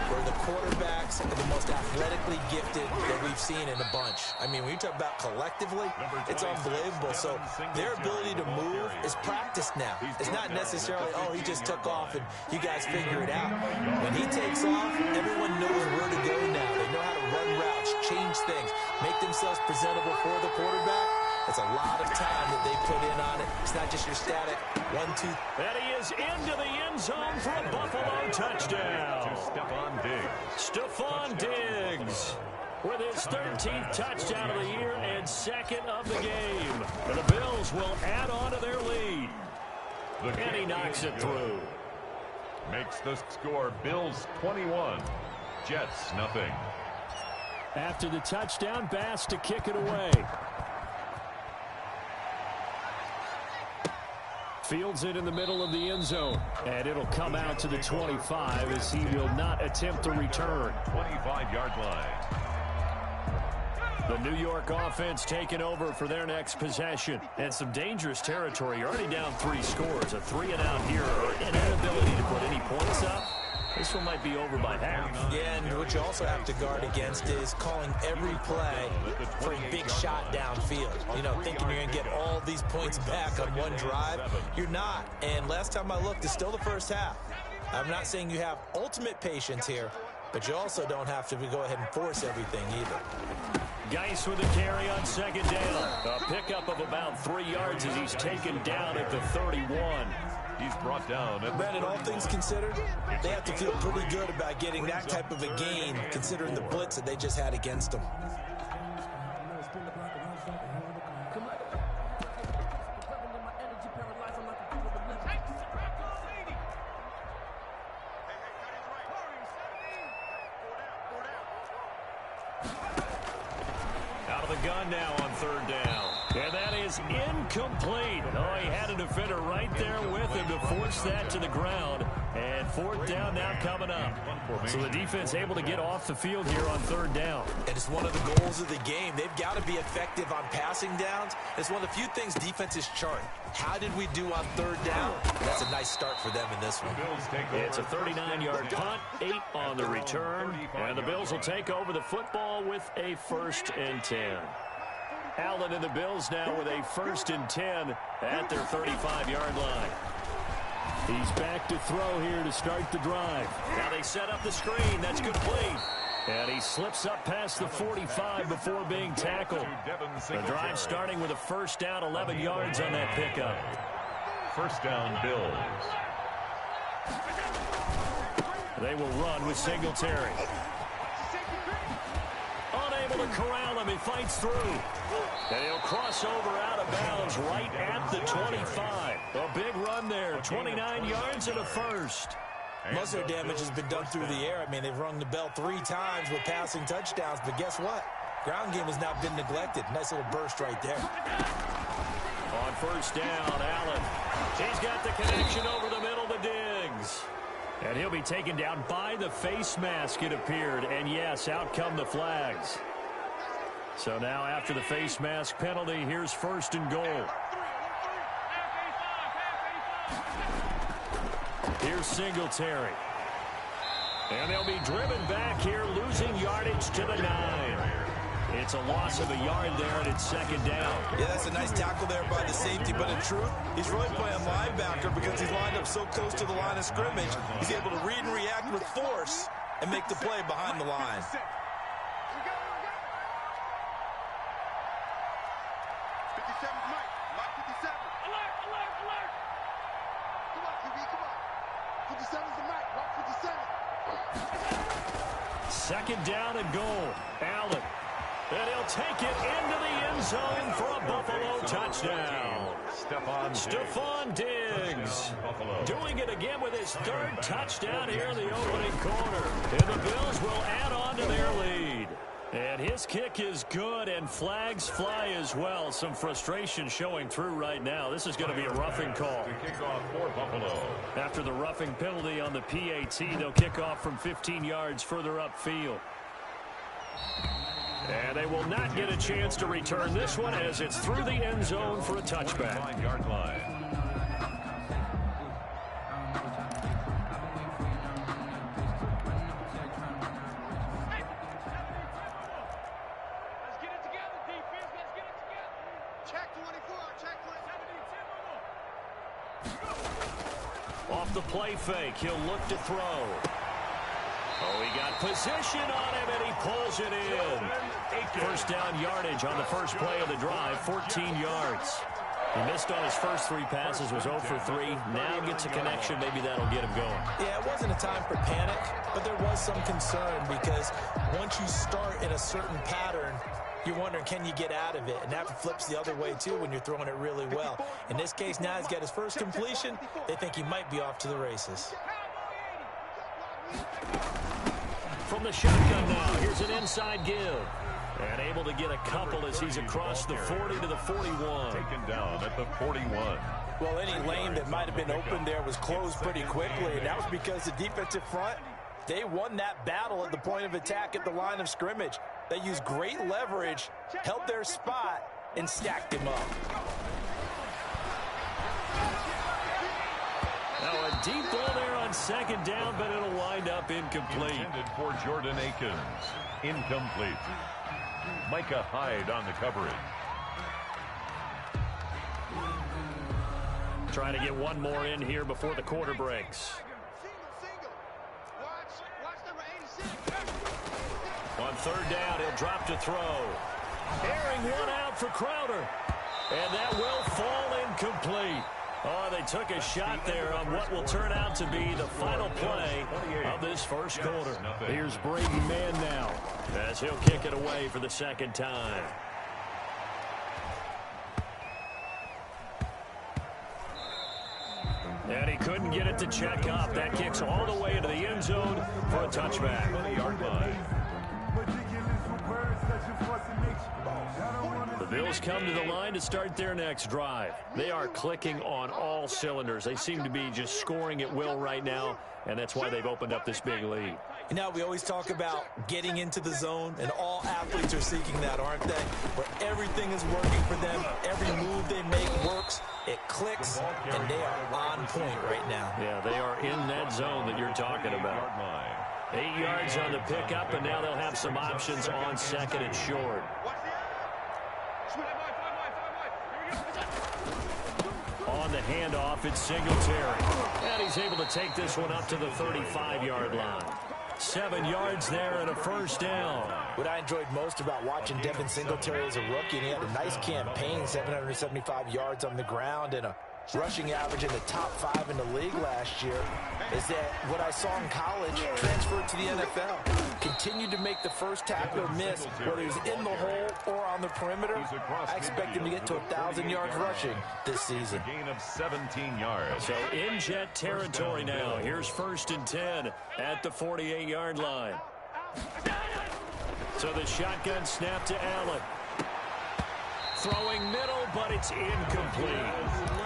where the quarterbacks are the most athletically gifted that we've seen in a bunch. I mean, when you talk about collectively, it's unbelievable. So their ability to move is practiced now. It's not necessarily, oh, he just took off and you guys figure it out. When he takes off, everyone knows where to go now. They know how to run routes, change things, make themselves presentable for the quarterback. It's a lot of time that they put in on it. It's not just your static 1, 2. And he is into the end zone for a Buffalo touchdown. Stefon Diggs. Stefon Diggs with his 13th touchdown of the year and 2nd of the game. And the Bills will add on to their lead. And he knocks it through. Makes the score Bills 21, Jets nothing. After the touchdown, Bass to kick it away. Fields it in the middle of the end zone. And it'll come out to the 25 as he will not attempt to return. 25-yard line. The New York offense taking over for their next possession. And some dangerous territory. You're already down 3 scores. A 3-and-out here or an inability to put any points up. This one might be over by half. Yeah, and what you also have to guard against is calling every play for a big shot downfield. You know, thinking you're going to get all these points back on one drive. You're not. And last time I looked, it's still the first half. I'm not saying you have ultimate patience here, but you also don't have to go ahead and force everything either. Geis with a carry on 2nd down. A pickup of about 3 yards as he's taken down at the 31. He's brought down. Brandon, all things considered, they have to feel pretty good about getting that type of a gain, considering the blitz that they just had against them. Out of the gun now on 3rd down. And that is incomplete. Oh, he had a defender right there with him to force that to the ground. And 4th down now coming up. So the defense able to get off the field here on 3rd down. And it's one of the goals of the game. They've got to be effective on passing downs. It's one of the few things defenses chart. How did we do on 3rd down? That's a nice start for them in this one. It's a 39-yard punt, 8 on the return. And the Bills will take over the football with a 1st and 10. Allen and the Bills now with a 1st and 10 at their 35-yard line. He's back to throw here to start the drive. Now they set up the screen. That's complete. And he slips up past the 45 before being tackled. The drive starting with a 1st down, 11 yards on that pickup. 1st down, Bills. They will run with Singletary. Unable to corral him. He fights through. And he'll cross over out of bounds right at the 25. A big run there. 29 yards and a 1st. Most of their damage has been done through the air. I mean, they've rung the bell 3 times with passing touchdowns. But guess what? Ground game has not been neglected. Nice little burst right there. On 1st down, Allen. He's got the connection over the middle to Diggs. And he'll be taken down by the face mask, it appeared. And yes, out come the flags. So now after the face mask penalty, here's 1st and goal. Here's Singletary. And they'll be driven back here, losing yardage to the 9. It's a loss of a yard there, and it's second down. Yeah, that's a nice tackle there by the safety, but in truth, he's really playing linebacker because he's lined up so close to the line of scrimmage. He's able to read and react with force and make the play behind the line. Second down and goal. Allen. And he'll take it into the end zone for a Buffalo touchdown. Stephon Diggs doing it again with his third touchdown here in the opening quarter. And the Bills will add on to their lead. And his kick is good, and flags fly as well. Some frustration showing through right now. This is going to be a roughing call. Kickoff for Buffalo. After the roughing penalty on the PAT, they'll kick off from 15 yards further upfield. And they will not get a chance to return this one as it's through the end zone for a touchback. 9-yard line. Let's get it together, defense. Let's get it together. Check 24. Check 17. Off the play fake, he'll look to throw. Oh, he got position on him, and he pulls it in. First down yardage on the first play of the drive, 14 yards. He missed on his first 3 passes, was 0 for 3. Now gets a connection. Maybe that'll get him going. Yeah, it wasn't a time for panic, but there was some concern because once you start in a certain pattern, you're wondering, can you get out of it? And that flips the other way, too, when you're throwing it really well. In this case, now he's got his first completion. They think he might be off to the races. From the shotgun now, here's an inside give. And able to get a couple as he's across the 40 to the 41. Taken down at the 41. Well, any lane that might have been open there was closed pretty quickly, and that was because the defensive front, they won that battle at the point of attack at the line of scrimmage. They used great leverage, held their spot, and stacked him up. Now a deep ball there on second down, but it'll wind up incomplete. Intended for Jordan Akins. Incomplete. Micah Hyde on the coverage. Trying to get one more in here before the quarter breaks. On third down, he'll drop to throw. Airing one out for Crowder. And that will fall incomplete. Oh, they took a shot there on what will turn out to be the final play of this first quarter. Here's Brady Mann now as he'll kick it away for the second time. And he couldn't get it to check up. That kicks all the way into the end zone for a touchback. 20-yard line. The Bills come to the line to start their next drive. They are clicking on all cylinders. They seem to be just scoring at will right now, and that's why they've opened up this big lead. You know, we always talk about getting into the zone, and all athletes are seeking that, aren't they? Where everything is working for them, every move they make works, it clicks, and they are on point right now. Yeah, they are in that zone that you're talking about. 8 yards on the pickup, and now they'll have some options on second and short. On the handoff, it's Singletary. And he's able to take this one up to the 35-yard line. 7 yards there and a first down. What I enjoyed most about watching Devin Singletary as a rookie, and he had a nice campaign, 775 yards on the ground and a rushing average in the top 5 in the league last year, is that what I saw in college transferred to the NFL. Continued to make the first tackler miss, whether he was in the hole or on the perimeter. I expect him to get to 1,000 yards rushing this season. Gain of 17 yards. So in jet territory now. Here's 1st and 10 at the 48-yard line. So the shotgun snap to Allen. Throwing middle, but it's incomplete.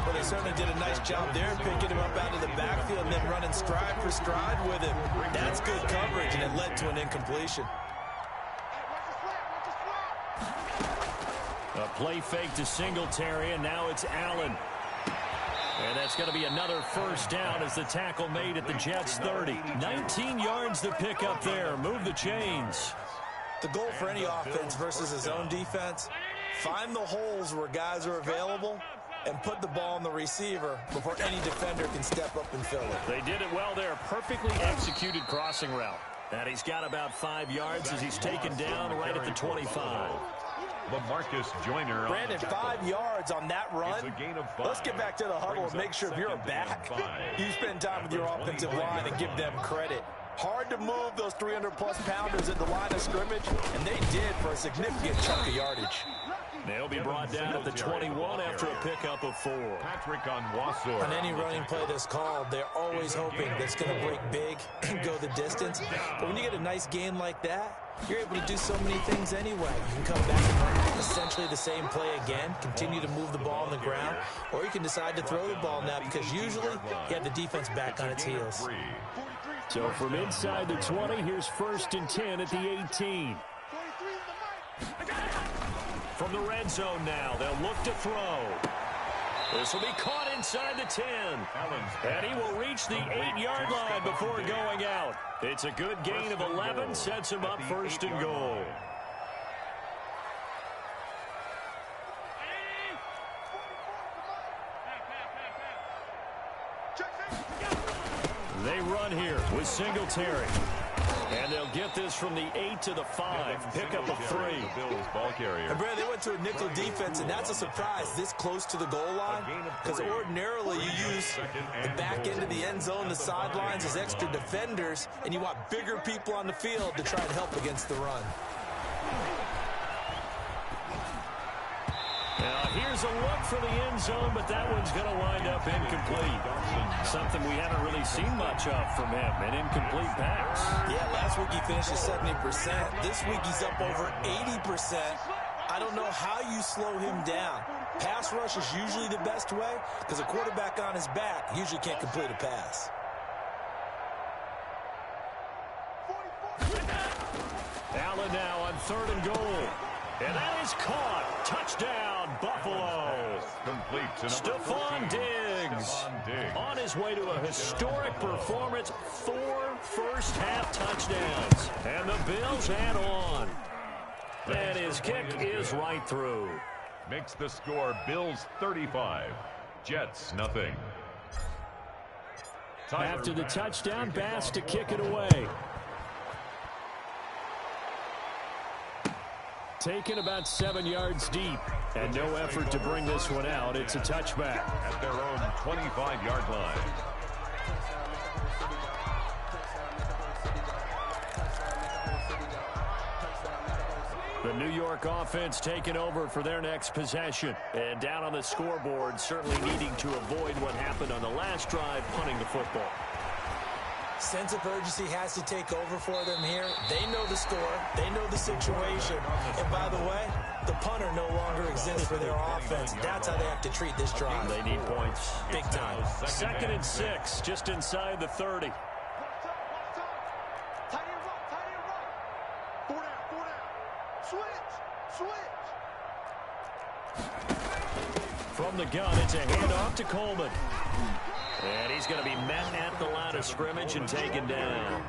Well, they certainly did a nice job there, picking him up out of the backfield and then running stride for stride with him. That's good coverage, and it led to an incompletion. A play fake to Singletary, and now it's Allen. And that's going to be another first down as the tackle made at the Jets' 30. 19 yards to pick up there. Move the chains. The goal for any offense versus his own defense, find the holes where guys are available and put the ball on the receiver before any defender can step up and fill it. They did it well there. Perfectly executed crossing route. And he's got about 5 yards as he's taken down right at the 25. LaMarcus Joyner. Brandon, 5 yards on that run. Let's get back to the huddle and make sure if you're a back, you spend time with your offensive line and give them credit. Hard to move those 300-plus pounders at the line of scrimmage, and they did for a significant chunk of yardage. They'll be brought down at the 21 after a pickup of 4. Patrick Onwuasor. On any running play that's called, they're always hoping that's going to break big and go the distance. But when you get a nice gain like that, you're able to do so many things anyway. You can come back and run essentially the same play again, continue to move the ball on the ground, or you can decide to throw the ball now because usually you have the defense back on its heels. So from inside the 20, here's 1st and 10 at the 18. From the red zone now, they'll look to throw. This will be caught inside the 10. And he will reach the 8-yard line before going out. It's a good gain of 11, sets him up 1st and goal. They run here with Singletary. And they'll get this from the 8 to the 5. Pickup of 3. Bills ball carrier. And Brad, they went to a nickel defense, and that's a surprise this close to the goal line. Because ordinarily you use the back end of the end zone, the sidelines as extra defenders, and you want bigger people on the field to try and help against the run. Now here's a look for the end zone, but that one's going to wind up incomplete. Something we haven't really seen much of from him, an incomplete pass. Yeah, last week he finished at 70%. This week he's up over 80%. I don't know how you slow him down. Pass rush is usually the best way because a quarterback on his back usually can't complete a pass. Allen now on 3rd and goal. And that is caught. Touchdown, Buffalo. Complete to Stephon Diggs. On his way to a historic performance. 4 first-half touchdowns. And the Bills add on. And his kick is right through. Makes the score Bills 35. Jets nothing. After the touchdown, Bass to kick it away. Taken about 7 yards deep, and no effort to bring this one out. It's a touchback. At their own 25-yard line. The New York offense taking over for their next possession. And down on the scoreboard, certainly needing to avoid what happened on the last drive, punting the football. Sense of urgency has to take over for them here. They know the score. They know the situation. And by the way, the punter no longer exists for their offense. That's how they have to treat this drive. They need points. Big time. 2nd and 6, just inside the 30. Tight end right. 4 down. Switch. From the gun, it's a handoff to Coleman. And he's going to be met at the line of scrimmage and taken down.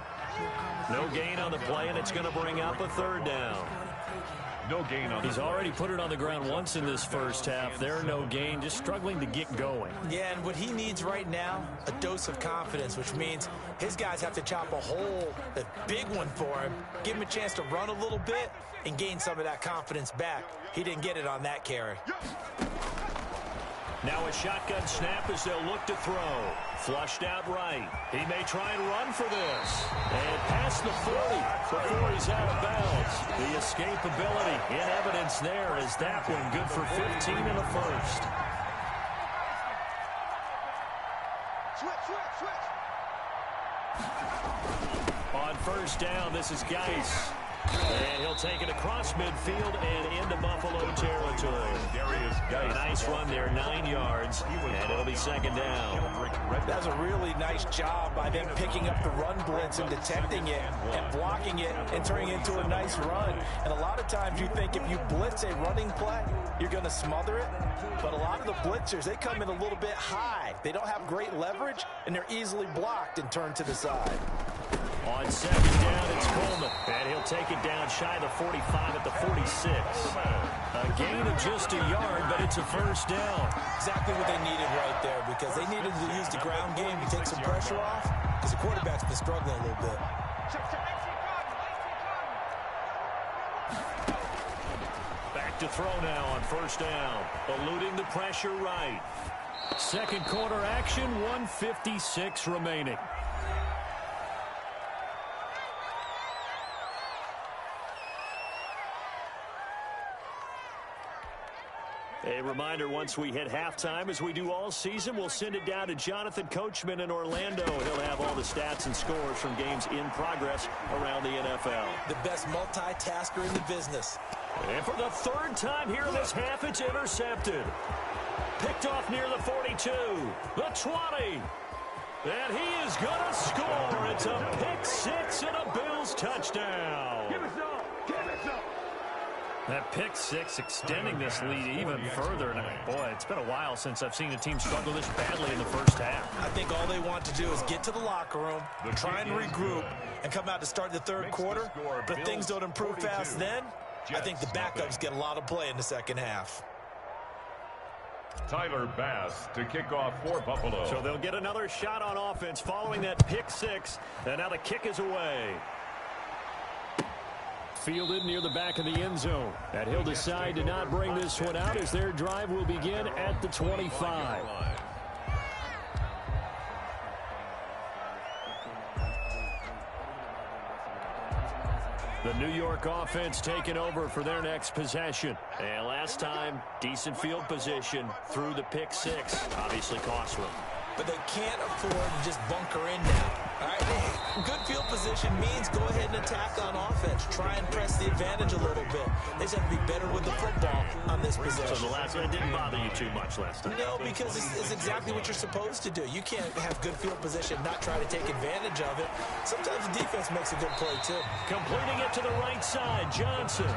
No gain on the play, and it's going to bring up a 3rd down. No gain on. He's already put it on the ground once in this first half. There, no gain, just struggling to get going. Yeah, and what he needs right now, a dose of confidence, which means his guys have to chop a hole, a big one for him, give him a chance to run a little bit and gain some of that confidence back. He didn't get it on that carry. Now a shotgun snap as they'll look to throw. Flushed out right. He may try and run for this. And past the 40 before he's out of bounds. The escapability in evidence there as that one good for 15 in the first. On 1st down, this is Geis. And he'll take it across midfield and into Buffalo territory. Darius Nice run there, 9 yards, and it'll be second down. That's a really nice job by them picking up the run blitz and detecting it and blocking it and turning it into a nice run. And a lot of times you think if you blitz a running play, you're going to smother it. But a lot of the blitzers, they come in a little bit high. They don't have great leverage, and they're easily blocked and turned to the side. On second down, it's Coleman. And he'll take it down shy of the 45 at the 46. A gain of just a yard, but it's a first down. Exactly what they needed right there, because they needed to use the ground game to take some pressure off, because the quarterback's been struggling a little bit. Back to throw now on first down. Eluding the pressure right. Second quarter action, 1:56 remaining. A reminder, once we hit halftime, as we do all season, we'll send it down to Jonathan Coachman in Orlando. He'll have all the stats and scores from games in progress around the NFL. The best multitasker in the business. And for the third time here in this half, it's intercepted. Picked off near the 42, the 20. And he is going to score. It's a pick six and a Bills touchdown. Give us up. Give us up. That pick six extending this lead even further. And boy, it's been a while since I've seen a team struggle this badly in the first half. I think all they want to do is get to the locker room, try and regroup, and come out to start the third quarter. But if things don't improve fast then, I think the backups get a lot of play in the second half. Tyler Bass to kick off for Buffalo. So they'll get another shot on offense following that pick six. And now the kick is away. Fielded near the back of the end zone. And he'll decide to not bring this one out as their drive will begin at the 25. The New York offense taking over for their next possession. And last time, decent field position through the pick six. Obviously costly. But they can't afford to just bunker in now. All right? Good field position means go ahead and attack on offense. Try and press the advantage a little bit. They just have to be better with the football on this possession. So the last one didn't bother you too much last time? No, because it's exactly what you're supposed to do. You can't have good field position, not try to take advantage of it. Sometimes the defense makes a good play, too. Completing it to the right side, Johnson.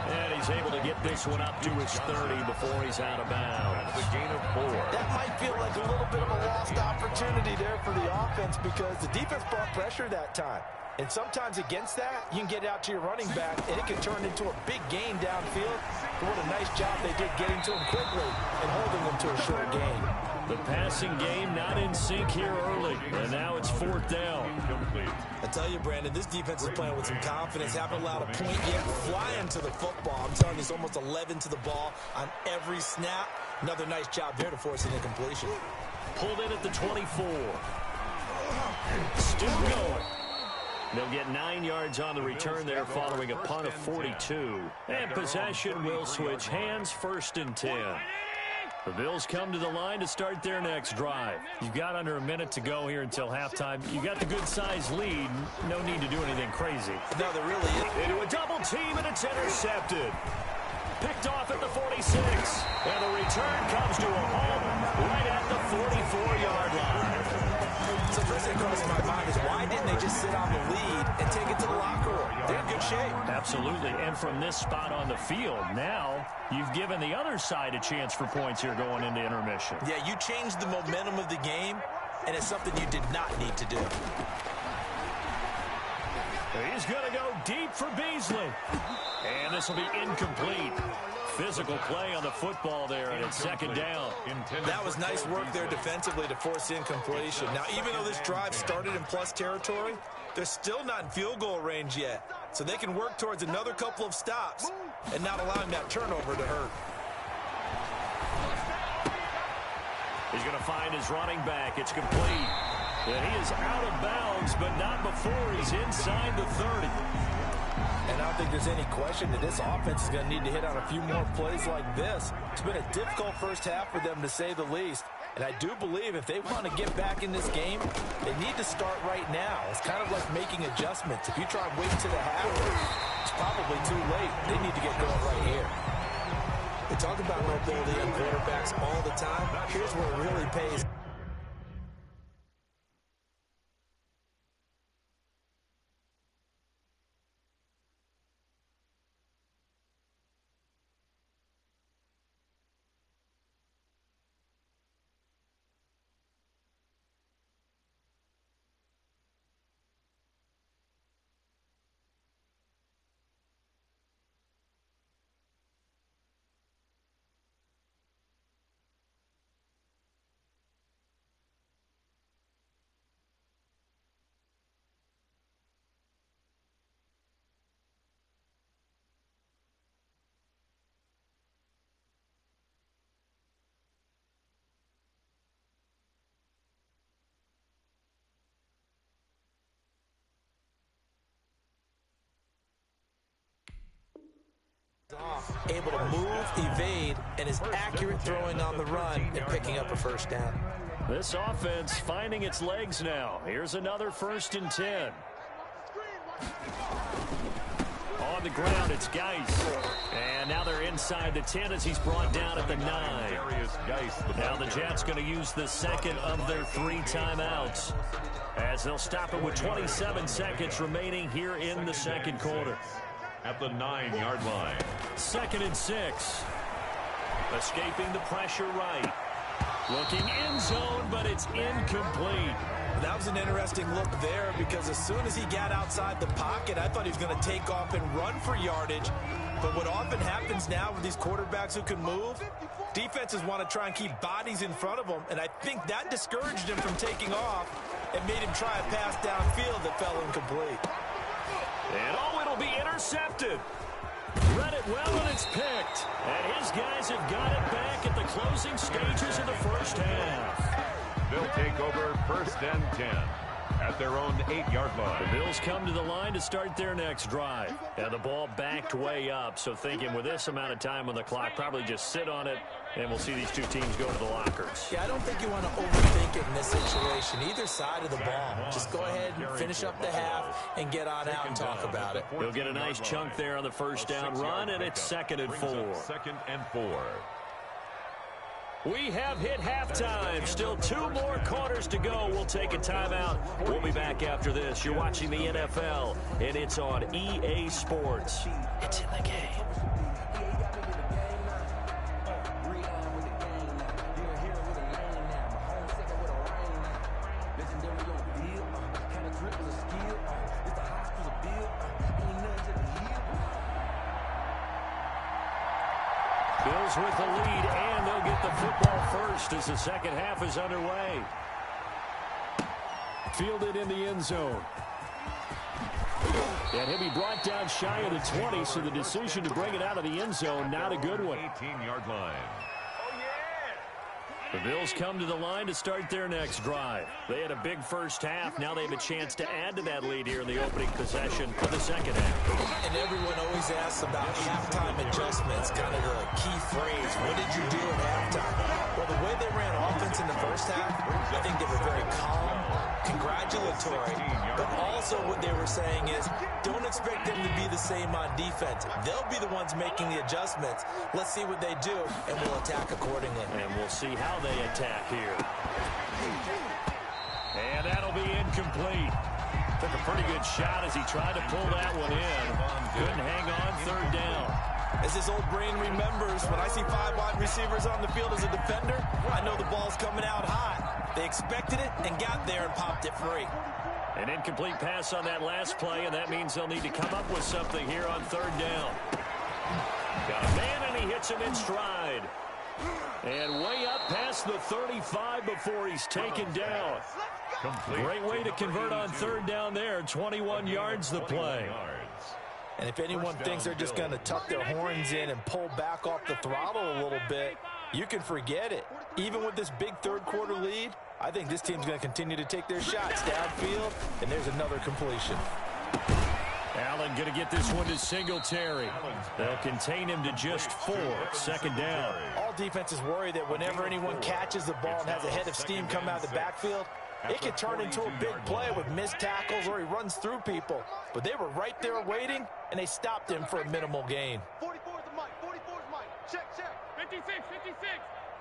And he's able to get this one up to his 30 before he's out of bounds. The gain of 4. That might feel like a little bit of a lost opportunity there for the offense because the defense brought pressure that time. And sometimes against that, you can get out to your running back, and it can turn into a big gain downfield. But what a nice job they did getting to him quickly and holding him to a short gain. The passing game not in sync here early, and now it's fourth down. I tell you, Brandon, this defense is playing with some confidence. Haven't allowed a point yet. Flying to the football. I'm telling you, it's almost 11 to the ball on every snap. Another nice job there to force an incompletion. Pulled in at the 24. Still going. They'll get 9 yards on the return there following a punt of 42. And possession will switch hands, 1st and 10. The Bills come to the line to start their next drive. You've got under a minute to go here until halftime. You got the good-sized lead. No need to do anything crazy. No, there really is. Into a double team, and it's intercepted. Picked off at the 46. And the return comes to a home right at the 44-yard line. So first thing across my mind is why didn't they just sit on the lead and take it to the locker room? They're in good shape. Absolutely. And from this spot on the field, now you've given the other side a chance for points here going into intermission. Yeah, you changed the momentum of the game, and it's something you did not need to do. He's going to go deep for Beasley. And this will be incomplete. Physical play on the football there, and it's second down. That was nice work there defensively to force incompletion. Now, even though this drive started in plus territory, they're still not in field goal range yet. So they can work towards another couple of stops and not allowing that turnover to hurt. He's going to find his running back. It's complete. And he is out of bounds, but not before he's inside the 30. And I don't think there's any question that this offense is going to need to hit on a few more plays like this. It's been a difficult first half for them, to say the least. And I do believe if they want to get back in this game, they need to start right now. It's kind of like making adjustments. If you try and wait to the half, it's probably too late. They need to get going right here. We talk about mobility on quarterbacks all the time. Here's where it really pays. Able to move, evade, and is accurate throwing on the run and picking up a first down. This offense finding its legs now. Here's another 1st and 10. On the ground, it's Geis. And now they're inside the 10 as he's brought down at the 9. Now the Jets going to use the second of their 3 timeouts, as they'll stop it with 27 seconds remaining here in the second quarter. At the 9-yard line. 2nd and 6. Escaping the pressure right. Looking end zone, but it's incomplete. That was an interesting look there, because as soon as he got outside the pocket, I thought he was going to take off and run for yardage. But what often happens now with these quarterbacks who can move, defenses want to try and keep bodies in front of them, and I think that discouraged him from taking off and made him try a pass downfield that fell incomplete. And it'll be intercepted. Read it well, and it's picked. And his guys have got it back at the closing stages of the first half. They'll take over 1st and 10 at their own 8-yard line. The Bills come to the line to start their next drive. And the ball backed way up, so thinking with this amount of time on the clock, probably just sit on it, and we'll see these two teams go to the lockers. Yeah, I don't think you want to overthink it in this situation. Either side of the ball. Just go ahead and finish up the half and get on out and talk about it. He'll get a nice chunk there on the first down run, and it's 2nd and 4. 2nd and 4. We have hit halftime. Still 2 more quarters to go. We'll take a timeout. We'll be back after this. You're watching the NFL, and it's on EA Sports. It's in the game. Bills with the lead, and they'll get the football first as the second half is underway. Fielded in the end zone. And he'll be brought down shy of the 20, so the decision to bring it out of the end zone, not a good one. 18-yard line. The Bills come to the line to start their next drive. They had a big first half. Now they have a chance to add to that lead here in the opening possession of the second half. And everyone always asks about halftime adjustments, kind of the key phrase. What did you do at halftime? Well, the way they ran offense in the first half, I think they were very calm, congratulatory, but also what they were saying is, don't expect them to be the same on defense. They'll be the ones making the adjustments. Let's see what they do, and we'll attack accordingly. And we'll see how they attack here. And that'll be incomplete. Took a pretty good shot as he tried to pull that one in. Couldn't hang on 3rd down. As his old brain remembers, when I see 5 wide receivers on the field as a defender, I know the ball's coming out hot. They expected it and got there and popped it free. An incomplete pass on that last play, and that means they'll need to come up with something here on 3rd down. Got a man, and he hits him in stride. And way up past the 35 before he's taken down. Great way to convert on 3rd down there. 21 yards the play. And if anyone thinks they're just going to tuck their horns in and pull back off the throttle a little bit, you can forget it. Even with this big 3rd quarter lead, I think this team's going to continue to take their shots downfield, and there's another completion. Allen going to get this one to Singletary. They'll contain him to just 4. 2nd down. All defenses worry that whenever anyone catches the ball and has a head of steam come out of the backfield, it can turn into a big play with missed tackles or he runs through people. But they were right there waiting, and they stopped him for a minimal gain. 44's the mic. 44's mic. Check, check. 56, 56.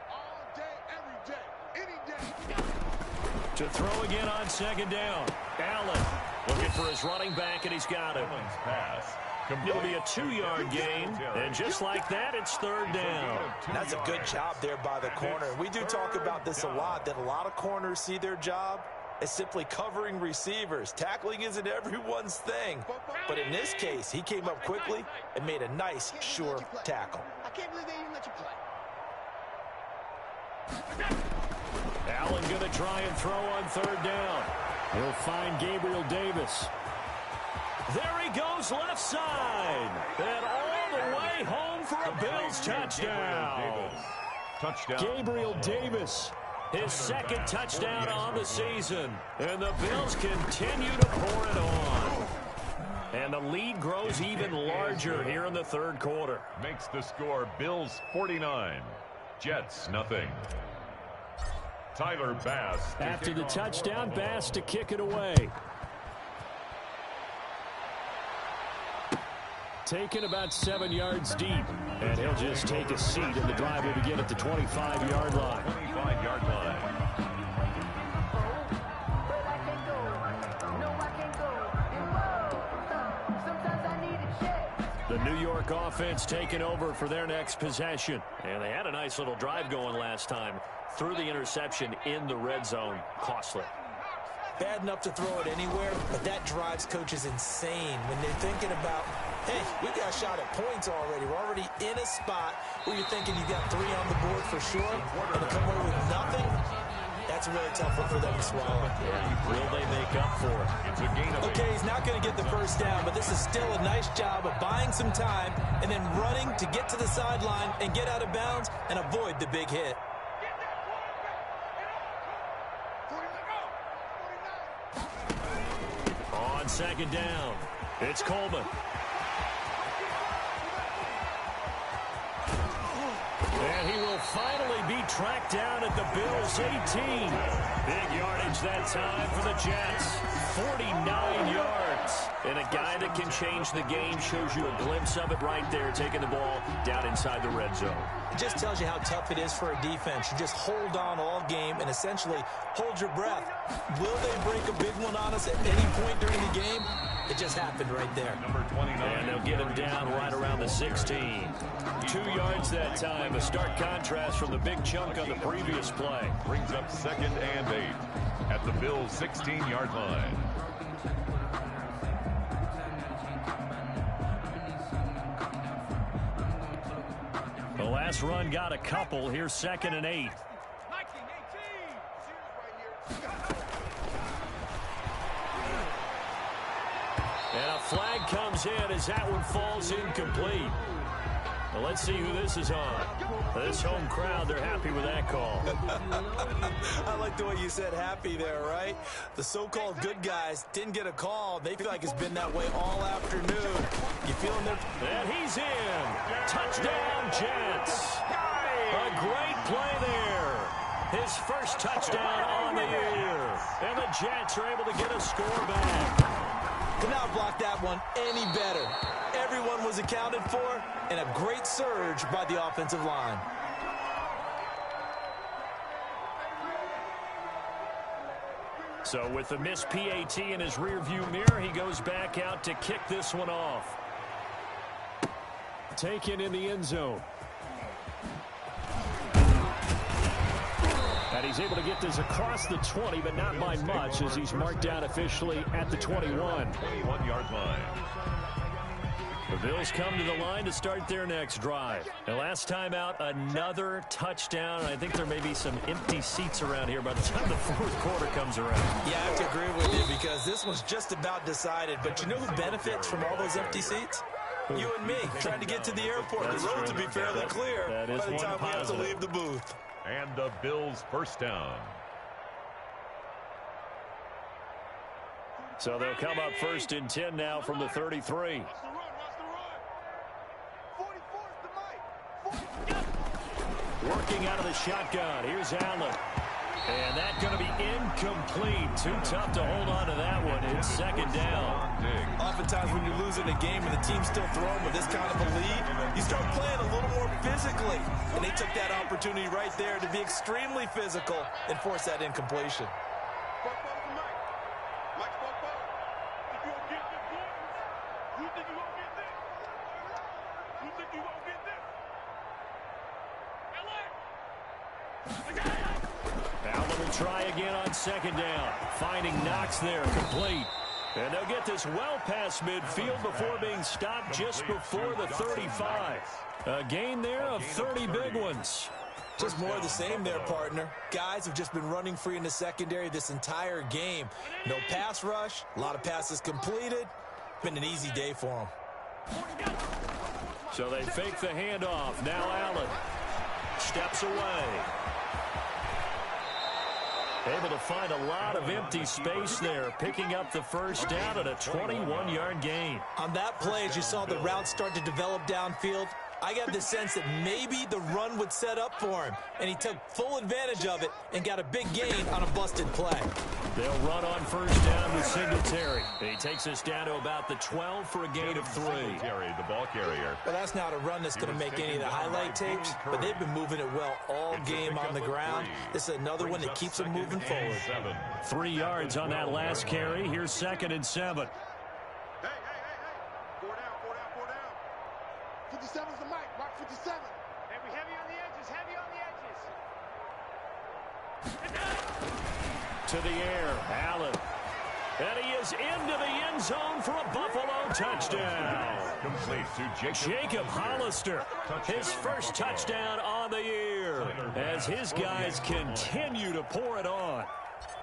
All day, every day, any day. To throw again on second down. Allen looking for his running back, and he's got it. Pass. It'll be a 2-yard gain, and just like that, it's third down. That's a good job there by the corner. We do talk about this a lot, that a lot of corners see their job as simply covering receivers. Tackling isn't everyone's thing. But in this case, he came up quickly and made a nice, sure tackle. I can't believe they even let you play. Allen going to try and throw on third down. He'll find Gabriel Davis. There he goes left side. And all the way home for a Bills touchdown. Gabriel Davis, his second touchdown on the season. And the Bills continue to pour it on. And the lead grows even larger here in the third quarter. Makes the score Bills 49, Jets nothing. Tyler Bass. After the touchdown, Bass to kick it away. Taken about 7 yards deep. And he'll just take a seat, and the drive will begin at the 25-yard line. 25-yard line. The New York offense taking over for their next possession. And they had a nice little drive going last time. Threw the interception in the red zone. Costly. Bad enough to throw it anywhere, but that drives coaches insane when they're thinking about, hey, we got a shot at points already. We're already in a spot where you're thinking you got 3 on the board for sure, and to come away with nothing, that's a really tough one for them to swallow. Will they make up for it? It's a gain of 8. Okay, he's not going to get the first down, but this is still a nice job of buying some time and then running to get to the sideline and get out of bounds and avoid the big hit. On second down, it's Coleman. And he will finally be tracked down at the Bills' 18. Big yardage that time for the Jets. 49 yards. And a guy that can change the game, shows you a glimpse of it right there, taking the ball down inside the red zone. It just tells you how tough it is for a defense. You just hold on all game and essentially hold your breath. Will they break a big one on us at any point during the game? It just happened right there. Number 29. And they'll get him down right around the 16. 2 yards that time. A stark contrast from the big chunk on the previous play. Brings up 2nd and 8 at the Bills' 16-yard line. The last run got a couple. Here's 2nd and 8. And a flag comes in as that one falls incomplete. Well, let's see who this is on. This home crowd, they're happy with that call. I like the way you said happy there, right? The so-called good guys didn't get a call. They feel like it's been that way all afternoon. You feeling their... And he's in. Touchdown, Jets. A great play there. His first touchdown on the year. And the Jets are able to get a score back. Could not block that one any better. Everyone was accounted for, and a great surge by the offensive line. So with the missed PAT in his rearview mirror, he goes back out to kick this one off. Taken in the end zone. And he's able to get this across the 20, but not by much, as he's marked down officially at the 21. 21-yard line. The Bills come to the line to start their next drive. And last time out, another touchdown. I think there may be some empty seats around here by the time the fourth quarter comes around. Yeah, I have to agree with you because this one's just about decided. But you know who benefits from all those empty seats? You and me, trying to get to the airport. The road to be fairly clear by the time we have to leave the booth. And the Bills' first down. So they'll come up 1st and 10 now from the 33. Working out of the shotgun. Here's Allen. And that's going to be incomplete. Too tough to hold on to that one. It's second down. Oftentimes when you're losing a game and the team's still throwing with this kind of a lead, you start playing a little more physically. And they took that opportunity right there to be extremely physical and force that incompletion. Allen will try again on second down. Finding Knox there, complete. And they'll get this well past midfield before being stopped just before the 35. A gain there of 30 big ones. Just more of the same there, partner. Guys have just been running free in the secondary this entire game. No pass rush, a lot of passes completed. Been an easy day for them. So they fake the handoff. Now Allen steps away. Able to find a lot of empty space there, picking up the first down at a 21-yard gain. On that play, as you saw the route start to develop downfield, I got the sense that maybe the run would set up for him, and he took full advantage of it and got a big gain on a busted play. They'll run on first down with Singletary. He takes us down to about the 12 for a gain of 3. Singletary, the ball carrier. Well, that's not a run that's going to make any of the highlight tapes, but they've been moving it well all game on the ground. This is another one that keeps them moving forward. 3 yards on that last carry. Here's 2nd and 7. Hey. 4 down. 57's the mic. Mark 57. Hey, we heavy on the edges. To the air, Allen. And he is into the end zone for a Buffalo touchdown. Complete to Jacob Hollister, his first touchdown on the year, as his guys continue to pour it on.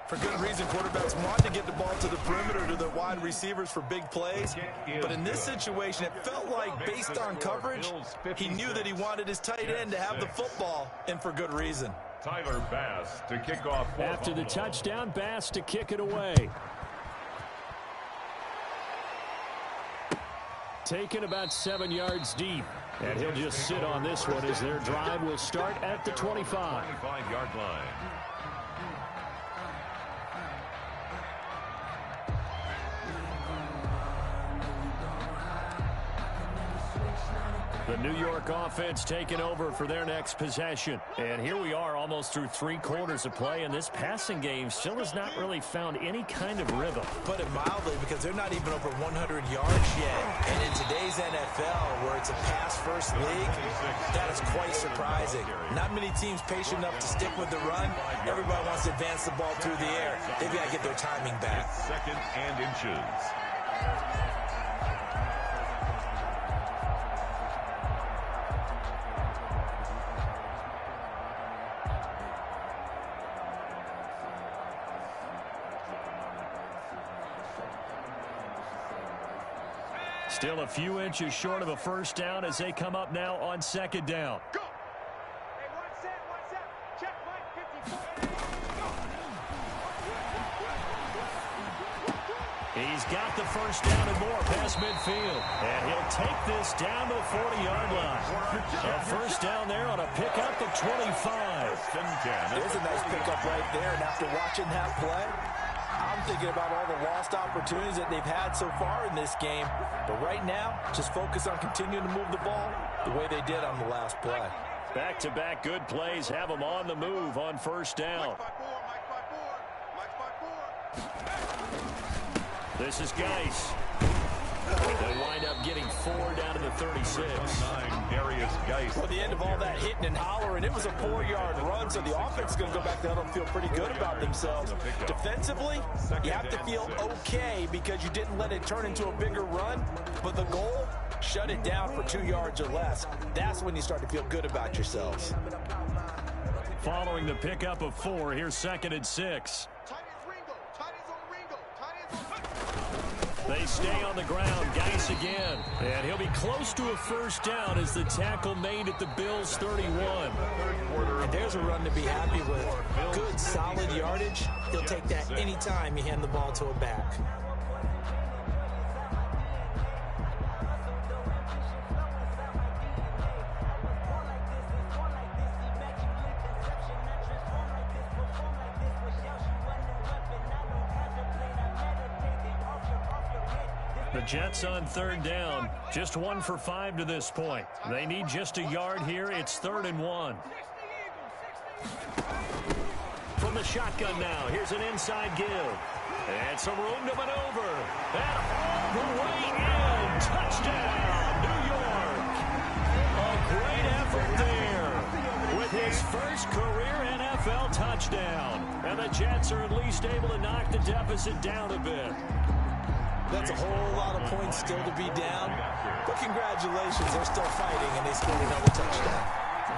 For good reason, quarterbacks want to get the ball to the perimeter to their wide receivers for big plays. But in this situation, it felt like based on coverage, he knew that he wanted his tight end to have the football, and for good reason. Tyler Bass to kick off. After the touchdown, Bass to kick it away. Taken about 7 yards deep. And he'll just sit on this one as their drive will start at the 25. 25-yard line. The New York offense taking over for their next possession. And here we are almost through 3 quarters of play, and this passing game still has not really found any kind of rhythm. Put it mildly, because they're not even over 100 yards yet. And in today's NFL, where it's a pass-first league, that is quite surprising. Not many teams patient enough to stick with the run. Everybody wants to advance the ball through the air. They've got to get their timing back. 2nd and inches. Still a few inches short of a first down as they come up now on 2nd down. Go! Hey, one set. Check, Mike, 54. He's got the first down and more past midfield. And he'll take this down to the 40-yard line. A first down there on a pickup of 25. There's a nice pickup right there, and after watching that play, I'm thinking about all the lost opportunities that they've had so far in this game. But right now, just focus on continuing to move the ball the way they did on the last play. Back-to-back good plays have them on the move on first down. This is Geis. They wind up getting 4 down to the 36. Darius Geis. Well, the end of all that hitting and hollering, it was a 4-yard run, so the offense is going to go back to huddle and feel pretty good about themselves. Defensively, you have to feel okay because you didn't let it turn into a bigger run, but the goal, shut it down for 2 yards or less. That's when you start to feel good about yourselves. Following the pickup of 4, here's 2nd and 6. They stay on the ground. Geis again. And he'll be close to a first down as the tackle made at the Bills' 31. And there's a run to be happy with. Good, solid yardage. He'll take that anytime you hand the ball to a back. The Jets on third down. Just 1 for 5 to this point. They need just a yard here. It's 3rd and 1. From the shotgun now. Here's an inside give. And some room to maneuver. And all the way in. Touchdown, New York. A great effort there with his first career NFL touchdown. And the Jets are at least able to knock the deficit down a bit. That's a whole lot of points still to be down. But congratulations, they're still fighting, and they scored another touchdown.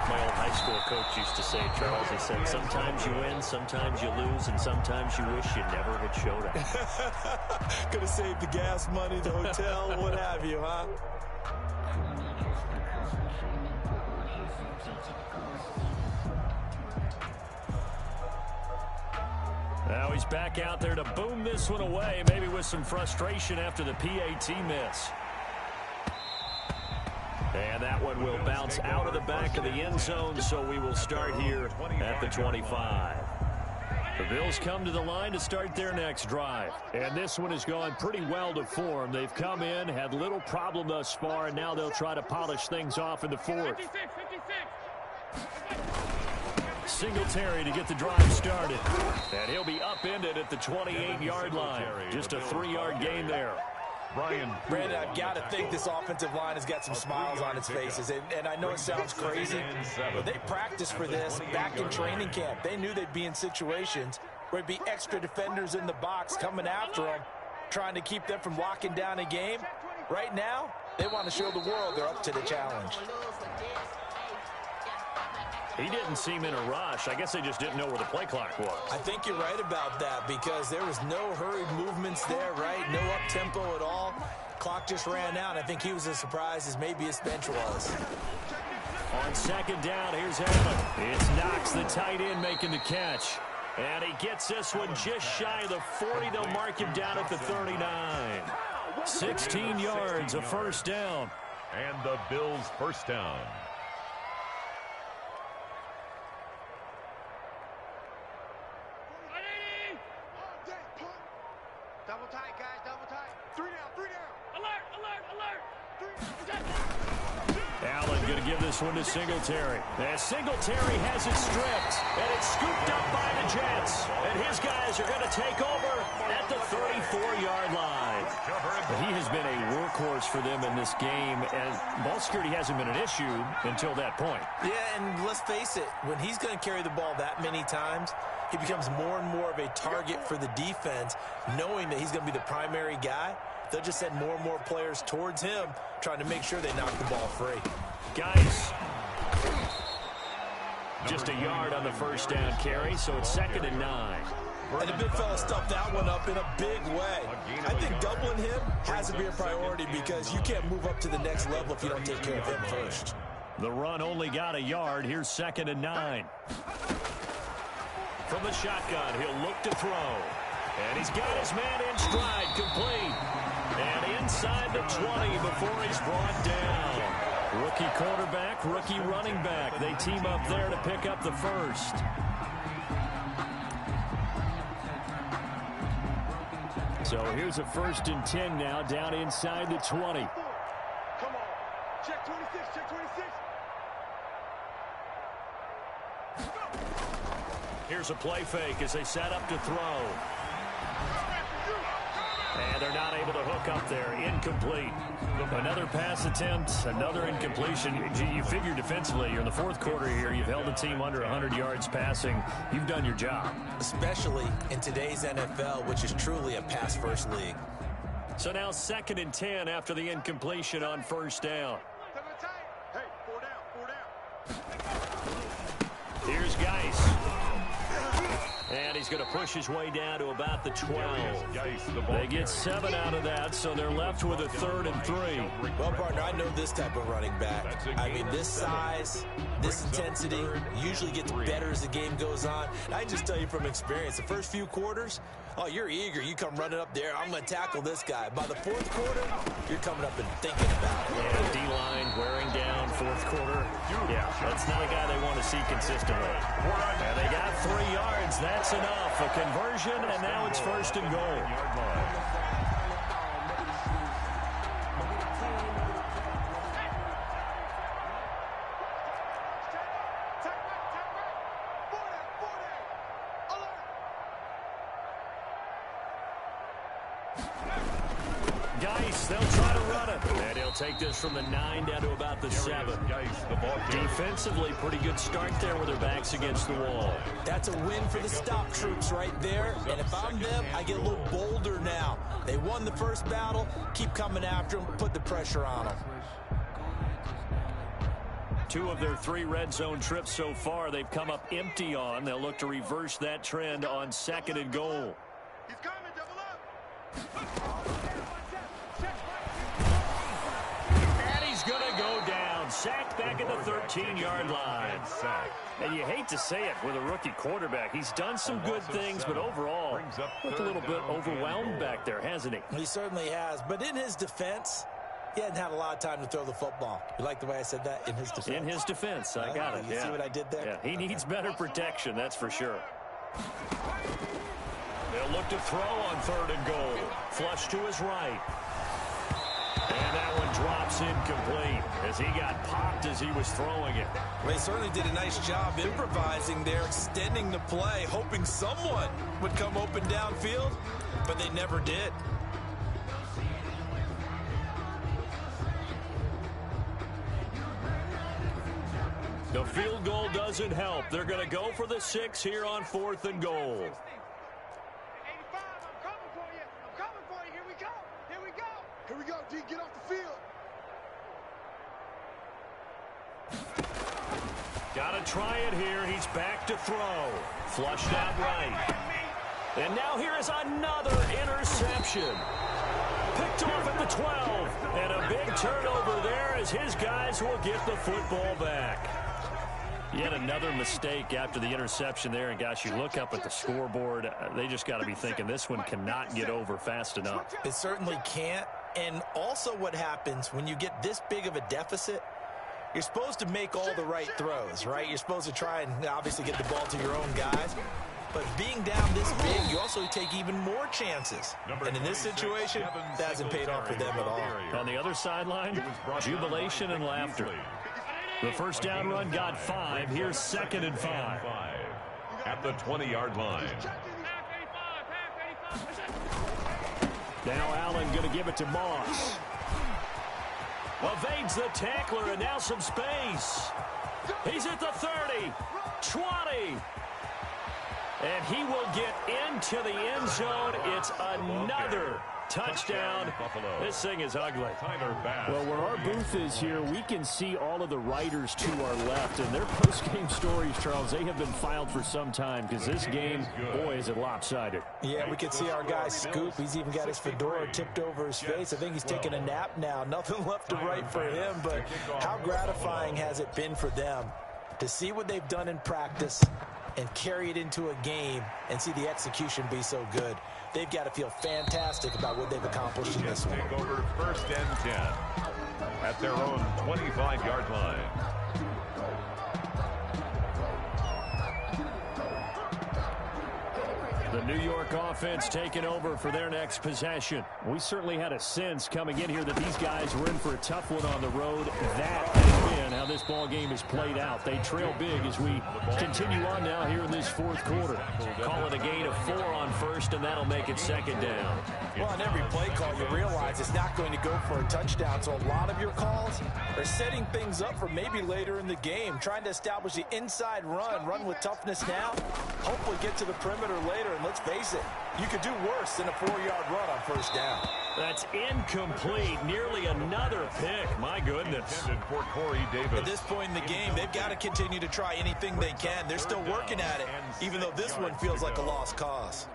My old high school coach used to say, Charles, he said, sometimes you win, sometimes you lose, and sometimes you wish you never had showed up. Could have saved the gas money, the hotel, what have you, huh? Now he's back out there to boom this one away, maybe with some frustration after the PAT miss. And that one will bounce out of the back of the end zone, so we will start here at the 25. The Bills come to the line to start their next drive. And this one has gone pretty well to form. They've come in, had little problem thus far, and now they'll try to polish things off in the fourth. Singletary to get the drive started. And he'll be upended at the 28-yard line. Just a 3-yard gain there. Brandon, I've got to think this offensive line has got some smiles on its faces. And I know it sounds crazy, but they practiced for this back in training camp. They knew they'd be in situations where it'd be extra defenders in the box coming after them, trying to keep them from locking down a game. Right now, they want to show the world they're up to the challenge. He didn't seem in a rush. I guess they just didn't know where the play clock was. I think you're right about that because there was no hurried movements there, right? No up-tempo at all. Clock just ran out. I think he was as surprised as maybe his bench was. On second down, here's Allen. It's Knox, the tight end, making the catch. And he gets this one just shy of the 40. They'll mark him down at the 39. 16 yards, a first down. And the Bills' first down. Double tight, guys, double tight. 3 down, 3 down. Alert, alert, alert. Allen going to give this one to Singletary. And Singletary has it stripped. And it's scooped up by the Jets. And his guys are going to take over at the 34-yard line. He has been a workhorse for them in this game. And ball security hasn't been an issue until that point. Yeah, and let's face it, when he's going to carry the ball that many times, he becomes more and more of a target for the defense, knowing that he's going to be the primary guy. They'll just send more and more players towards him, trying to make sure they knock the ball free. Guys, just a yard on the first down carry, so it's 2nd and 9. And the big fella stuffed that one up in a big way. I think doubling him has to be a priority because you can't move up to the next level if you don't take care of him first. The run only got a yard. Here's 2nd and 9. From the shotgun, he'll look to throw. And he's got his man in stride, complete. And inside the 20 before he's brought down. Rookie quarterback, rookie running back. They team up there to pick up the first. So here's a 1st and 10 now, down inside the 20. Come on. Check 26, check 26. Here's a play fake as they set up to throw. And they're not able to hook up there. Incomplete. Another pass attempt, another incompletion. You figure defensively, you're in the 4th quarter here. You've held the team under 100 yards passing. You've done your job. Especially in today's NFL, which is truly a pass-first league. So now 2nd and 10 after the incompletion on first down. Hey, 4 down, 4 down. Here's Geis. And he's going to push his way down to about the 12. They get 7 out of that, so they're left with a 3rd and 3. Well, partner, I know this type of running back. I mean, this size, this intensity usually gets better as the game goes on. And I just tell you from experience, the first few quarters, oh, you're eager. You come running up there. I'm going to tackle this guy. By the 4th quarter, you're coming up and thinking about it. Yeah, D-line wearing down 4th quarter. Yeah, that's not a guy they want to see consistently. And they got 3 yards. That's enough. A conversion, and now it's 1st and goal. Geis, they'll try to run it. And he'll take this from the 9 down to about the 7. Defensively, pretty good start there with their backs against the wall. That's a win for the stop troops right there. And if I'm them, I get a little bolder now. They won the first battle. Keep coming after them. Put the pressure on them. 2 of their 3 red zone trips so far, they've come up empty on. They'll look to reverse that trend on 2nd and goal. He's coming, double up. And he's going to go down. Sacked back at the 13-yard line. And you hate to say it with a rookie quarterback. He's done some good things, but overall, looked a little bit overwhelmed back there, hasn't he? He certainly has. But in his defense, he hadn't had a lot of time to throw the football. You like the way I said that? In his defense? In his defense. I got it. You see what I did there? Yeah, he needs better protection, that's for sure. They'll look to throw on 3rd and goal. Flush to his right. And that one drops incomplete as he got popped as he was throwing it. They certainly did a nice job improvising there, extending the play, hoping someone would come open downfield, but they never did. The field goal doesn't help. They're going to go for the 6 here on 4th and goal. 85, I'm coming for you. I'm coming for you. Here we go. Here we go. Here we go, D. Get off the field. Got to try it here. He's back to throw. Flushed out right. And now here is another interception. Picked off at the 12. And a big turnover there as his guys will get the football back. Yet another mistake after the interception there. And, gosh, you look up at the scoreboard. They just got to be thinking this one cannot get over fast enough. It certainly can't. And also what happens when you get this big of a deficit, you're supposed to make all the right throws, right? You're supposed to try and obviously get the ball to your own guys. But being down this big, you also take even more chances. And in this situation, that hasn't paid off for them at all. On the other sideline, jubilation and laughter. The first down run got 5. Here's 2nd and 5. At the 20-yard line. Now Allen going to give it to Moss. Evades the tackler and now some space. He's at the 30, 20. And he will get into the end zone. It's another touchdown. This thing is ugly. Well, where our booth is here, we can see all of the writers to our left. And their post-game stories, Charles, they have been filed for some time because this game, boy, is it lopsided. Yeah, we can see our guy Scoop. He's even got his fedora tipped over his face. I think he's taking a nap now. Nothing left to write for him, but how gratifying has it been for them to see what they've done in practice and carry it into a game and see the execution be so good. They've got to feel fantastic about what they've accomplished in this one. Take over 1st and 10 at their own 25-yard line. The New York offense taking over for their next possession. We certainly had a sense coming in here that these guys were in for a tough one on the road. That has been how this ball game is played out. They trail big as we continue on now here in this 4th quarter. Call it a gain of 4 on 1st, and that'll make it 2nd down. Well, on every play call, you realize it's not going to go for a touchdown, so a lot of your calls are setting things up for maybe later in the game, trying to establish the inside run with toughness now, hopefully get to the perimeter later, and let's face it, you could do worse than a 4-yard run on 1st down. That's incomplete. Nearly another pick. My goodness. For Corey Davis. At this point in the game, they've got to continue to try anything they can. They're still working at it, even though this one feels like a lost cause.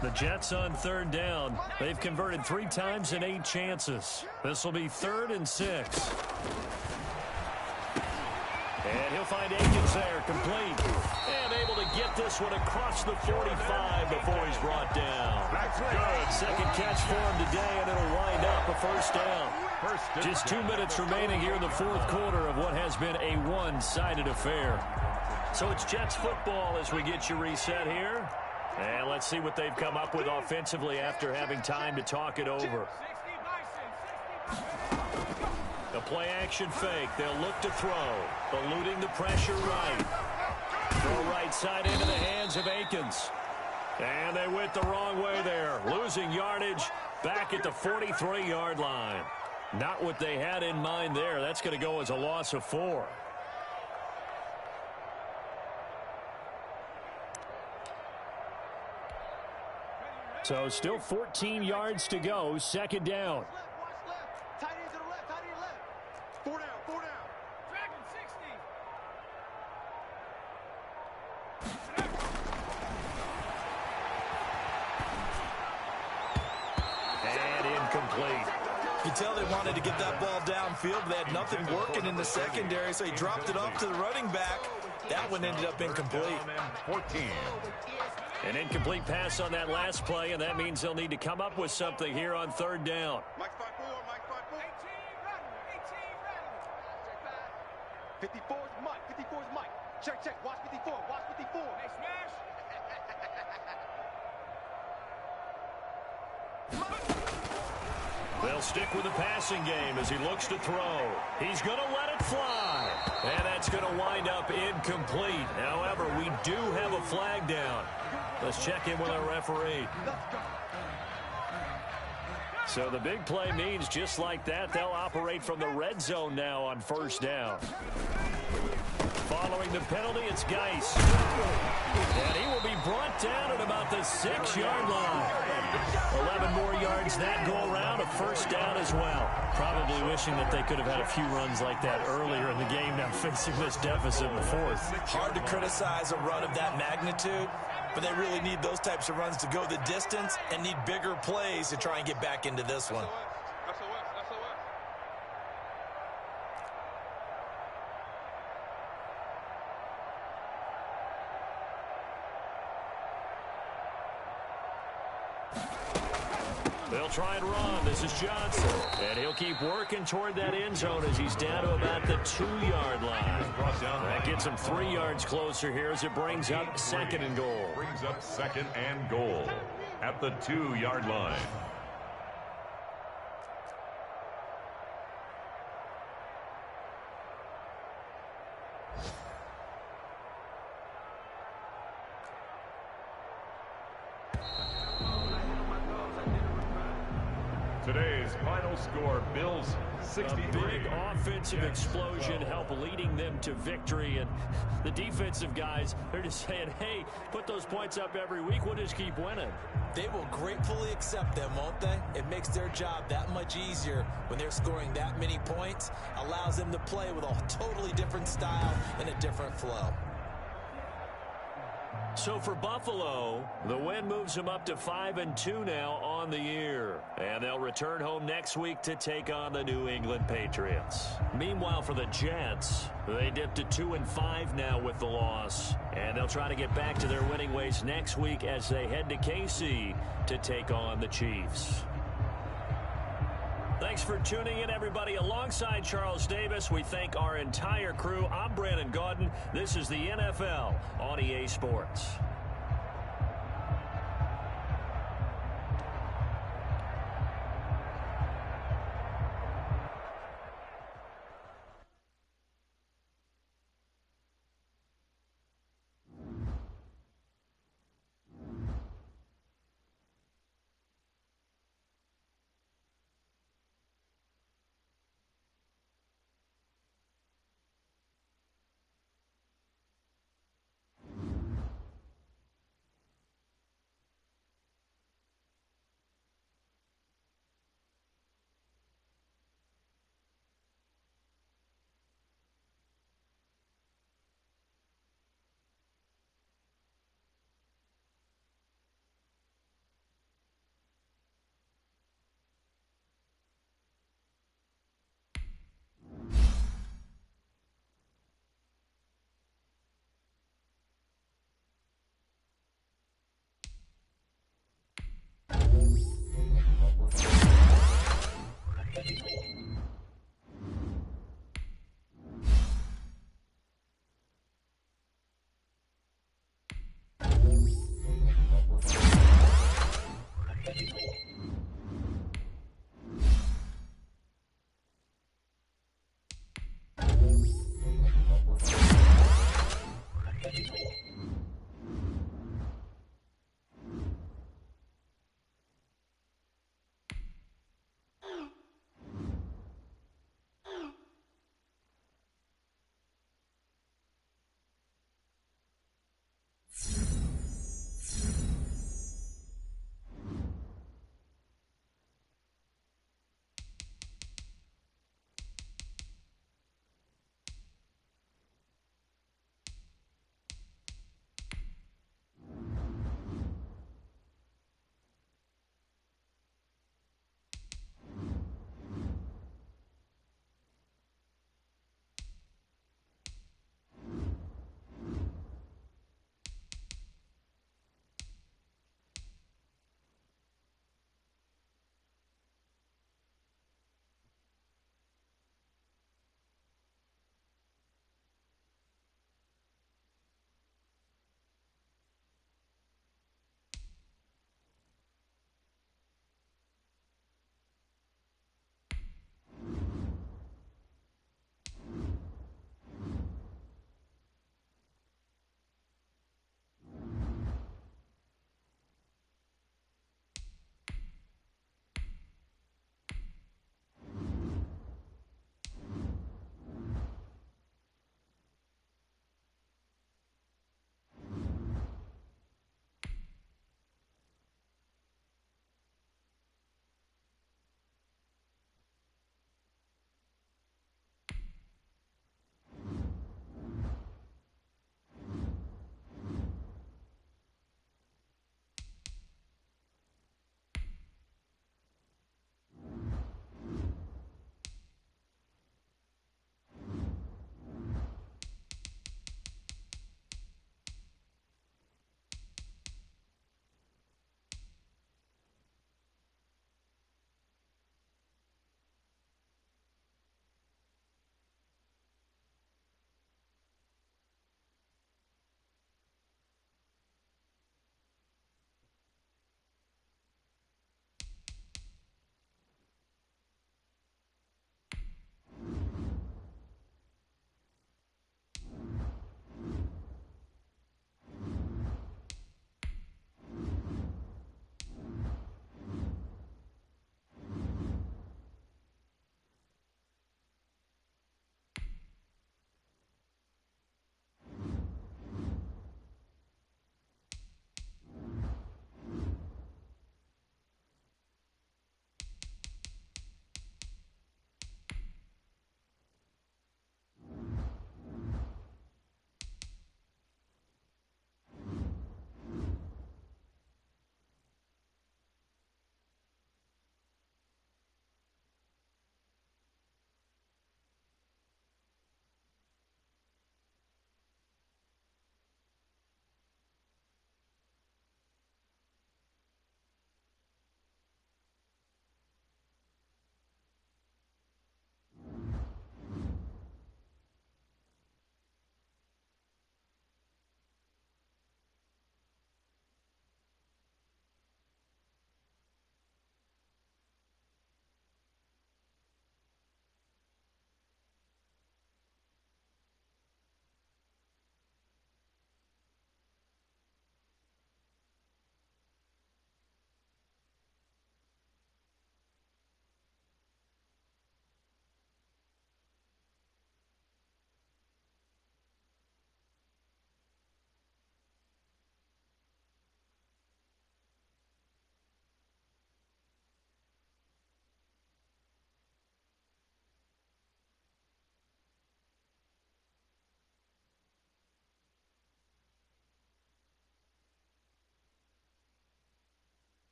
The Jets on 3rd down. They've converted 3 times in 8 chances. This will be 3rd and 6. And he'll find Akins there, complete. And able to get this one across the 45 before he's brought down. That's good. Second catch for him today, and it'll wind up a 1st down. Just 2 minutes remaining here in the 4th quarter of what has been a one-sided affair. So it's Jets football as we get you reset here. And let's see what they've come up with offensively after having time to talk it over. The play-action fake. They'll look to throw. Eluding the pressure right. Throw right side into the hands of Akins. And they went the wrong way there. Losing yardage. back at the 43-yard line. Not what they had in mind there. That's going to go as a loss of 4. So still 14 yards to go. 2nd down. Tight end to the left, tight end left. 4 down, 4 down. Dragon 60. And incomplete. You tell they wanted to get that ball downfield, but they had nothing working in the secondary, so he dropped it off to the running back. That one ended up incomplete. 14. An incomplete pass on that last play, and that means they'll need to come up with something here on 3rd down. Mike 5-4, Mike 5-4. 54 is Mike, 54 is Mike. Check, check, watch 54, watch 54. Hey, smash. They'll stick with the passing game as he looks to throw. He's going to let it fly. And that's going to wind up incomplete. However, we do have a flag down. Let's check in with our referee. So the big play means just like that, they'll operate from the red zone now on 1st down. Following the penalty, it's Geis. And he will be brought down at about the 6-yard line. 11 more yards that go around, a 1st down as well. Probably wishing that they could have had a few runs like that earlier in the game, now facing this deficit in the 4th. Hard to criticize a run of that magnitude, but they really need those types of runs to go the distance and need bigger plays to try and get back into this one. They'll try and run. This is Johnson. And he'll keep working toward that end zone as he's down to about the 2-yard line. That gets him 3 yards closer here as it brings up 2nd and goal. Brings up 2nd and goal at the 2-yard line. Today's final score, Bills 63. A big offensive explosion help leading them to victory. And the defensive guys, they're just saying, hey, put those points up every week. We'll just keep winning. They will gratefully accept them, won't they? It makes their job that much easier when they're scoring that many points. Allows them to play with a totally different style and a different flow. So for Buffalo, the win moves them up to 5-2 now on the year. And they'll return home next week to take on the New England Patriots. Meanwhile, for the Jets, they dipped to 2-5 now with the loss. And they'll try to get back to their winning ways next week as they head to KC to take on the Chiefs. Thanks for tuning in, everybody. Alongside Charles Davis, we thank our entire crew. I'm Brandon Gaudin. This is the NFL on EA Sports.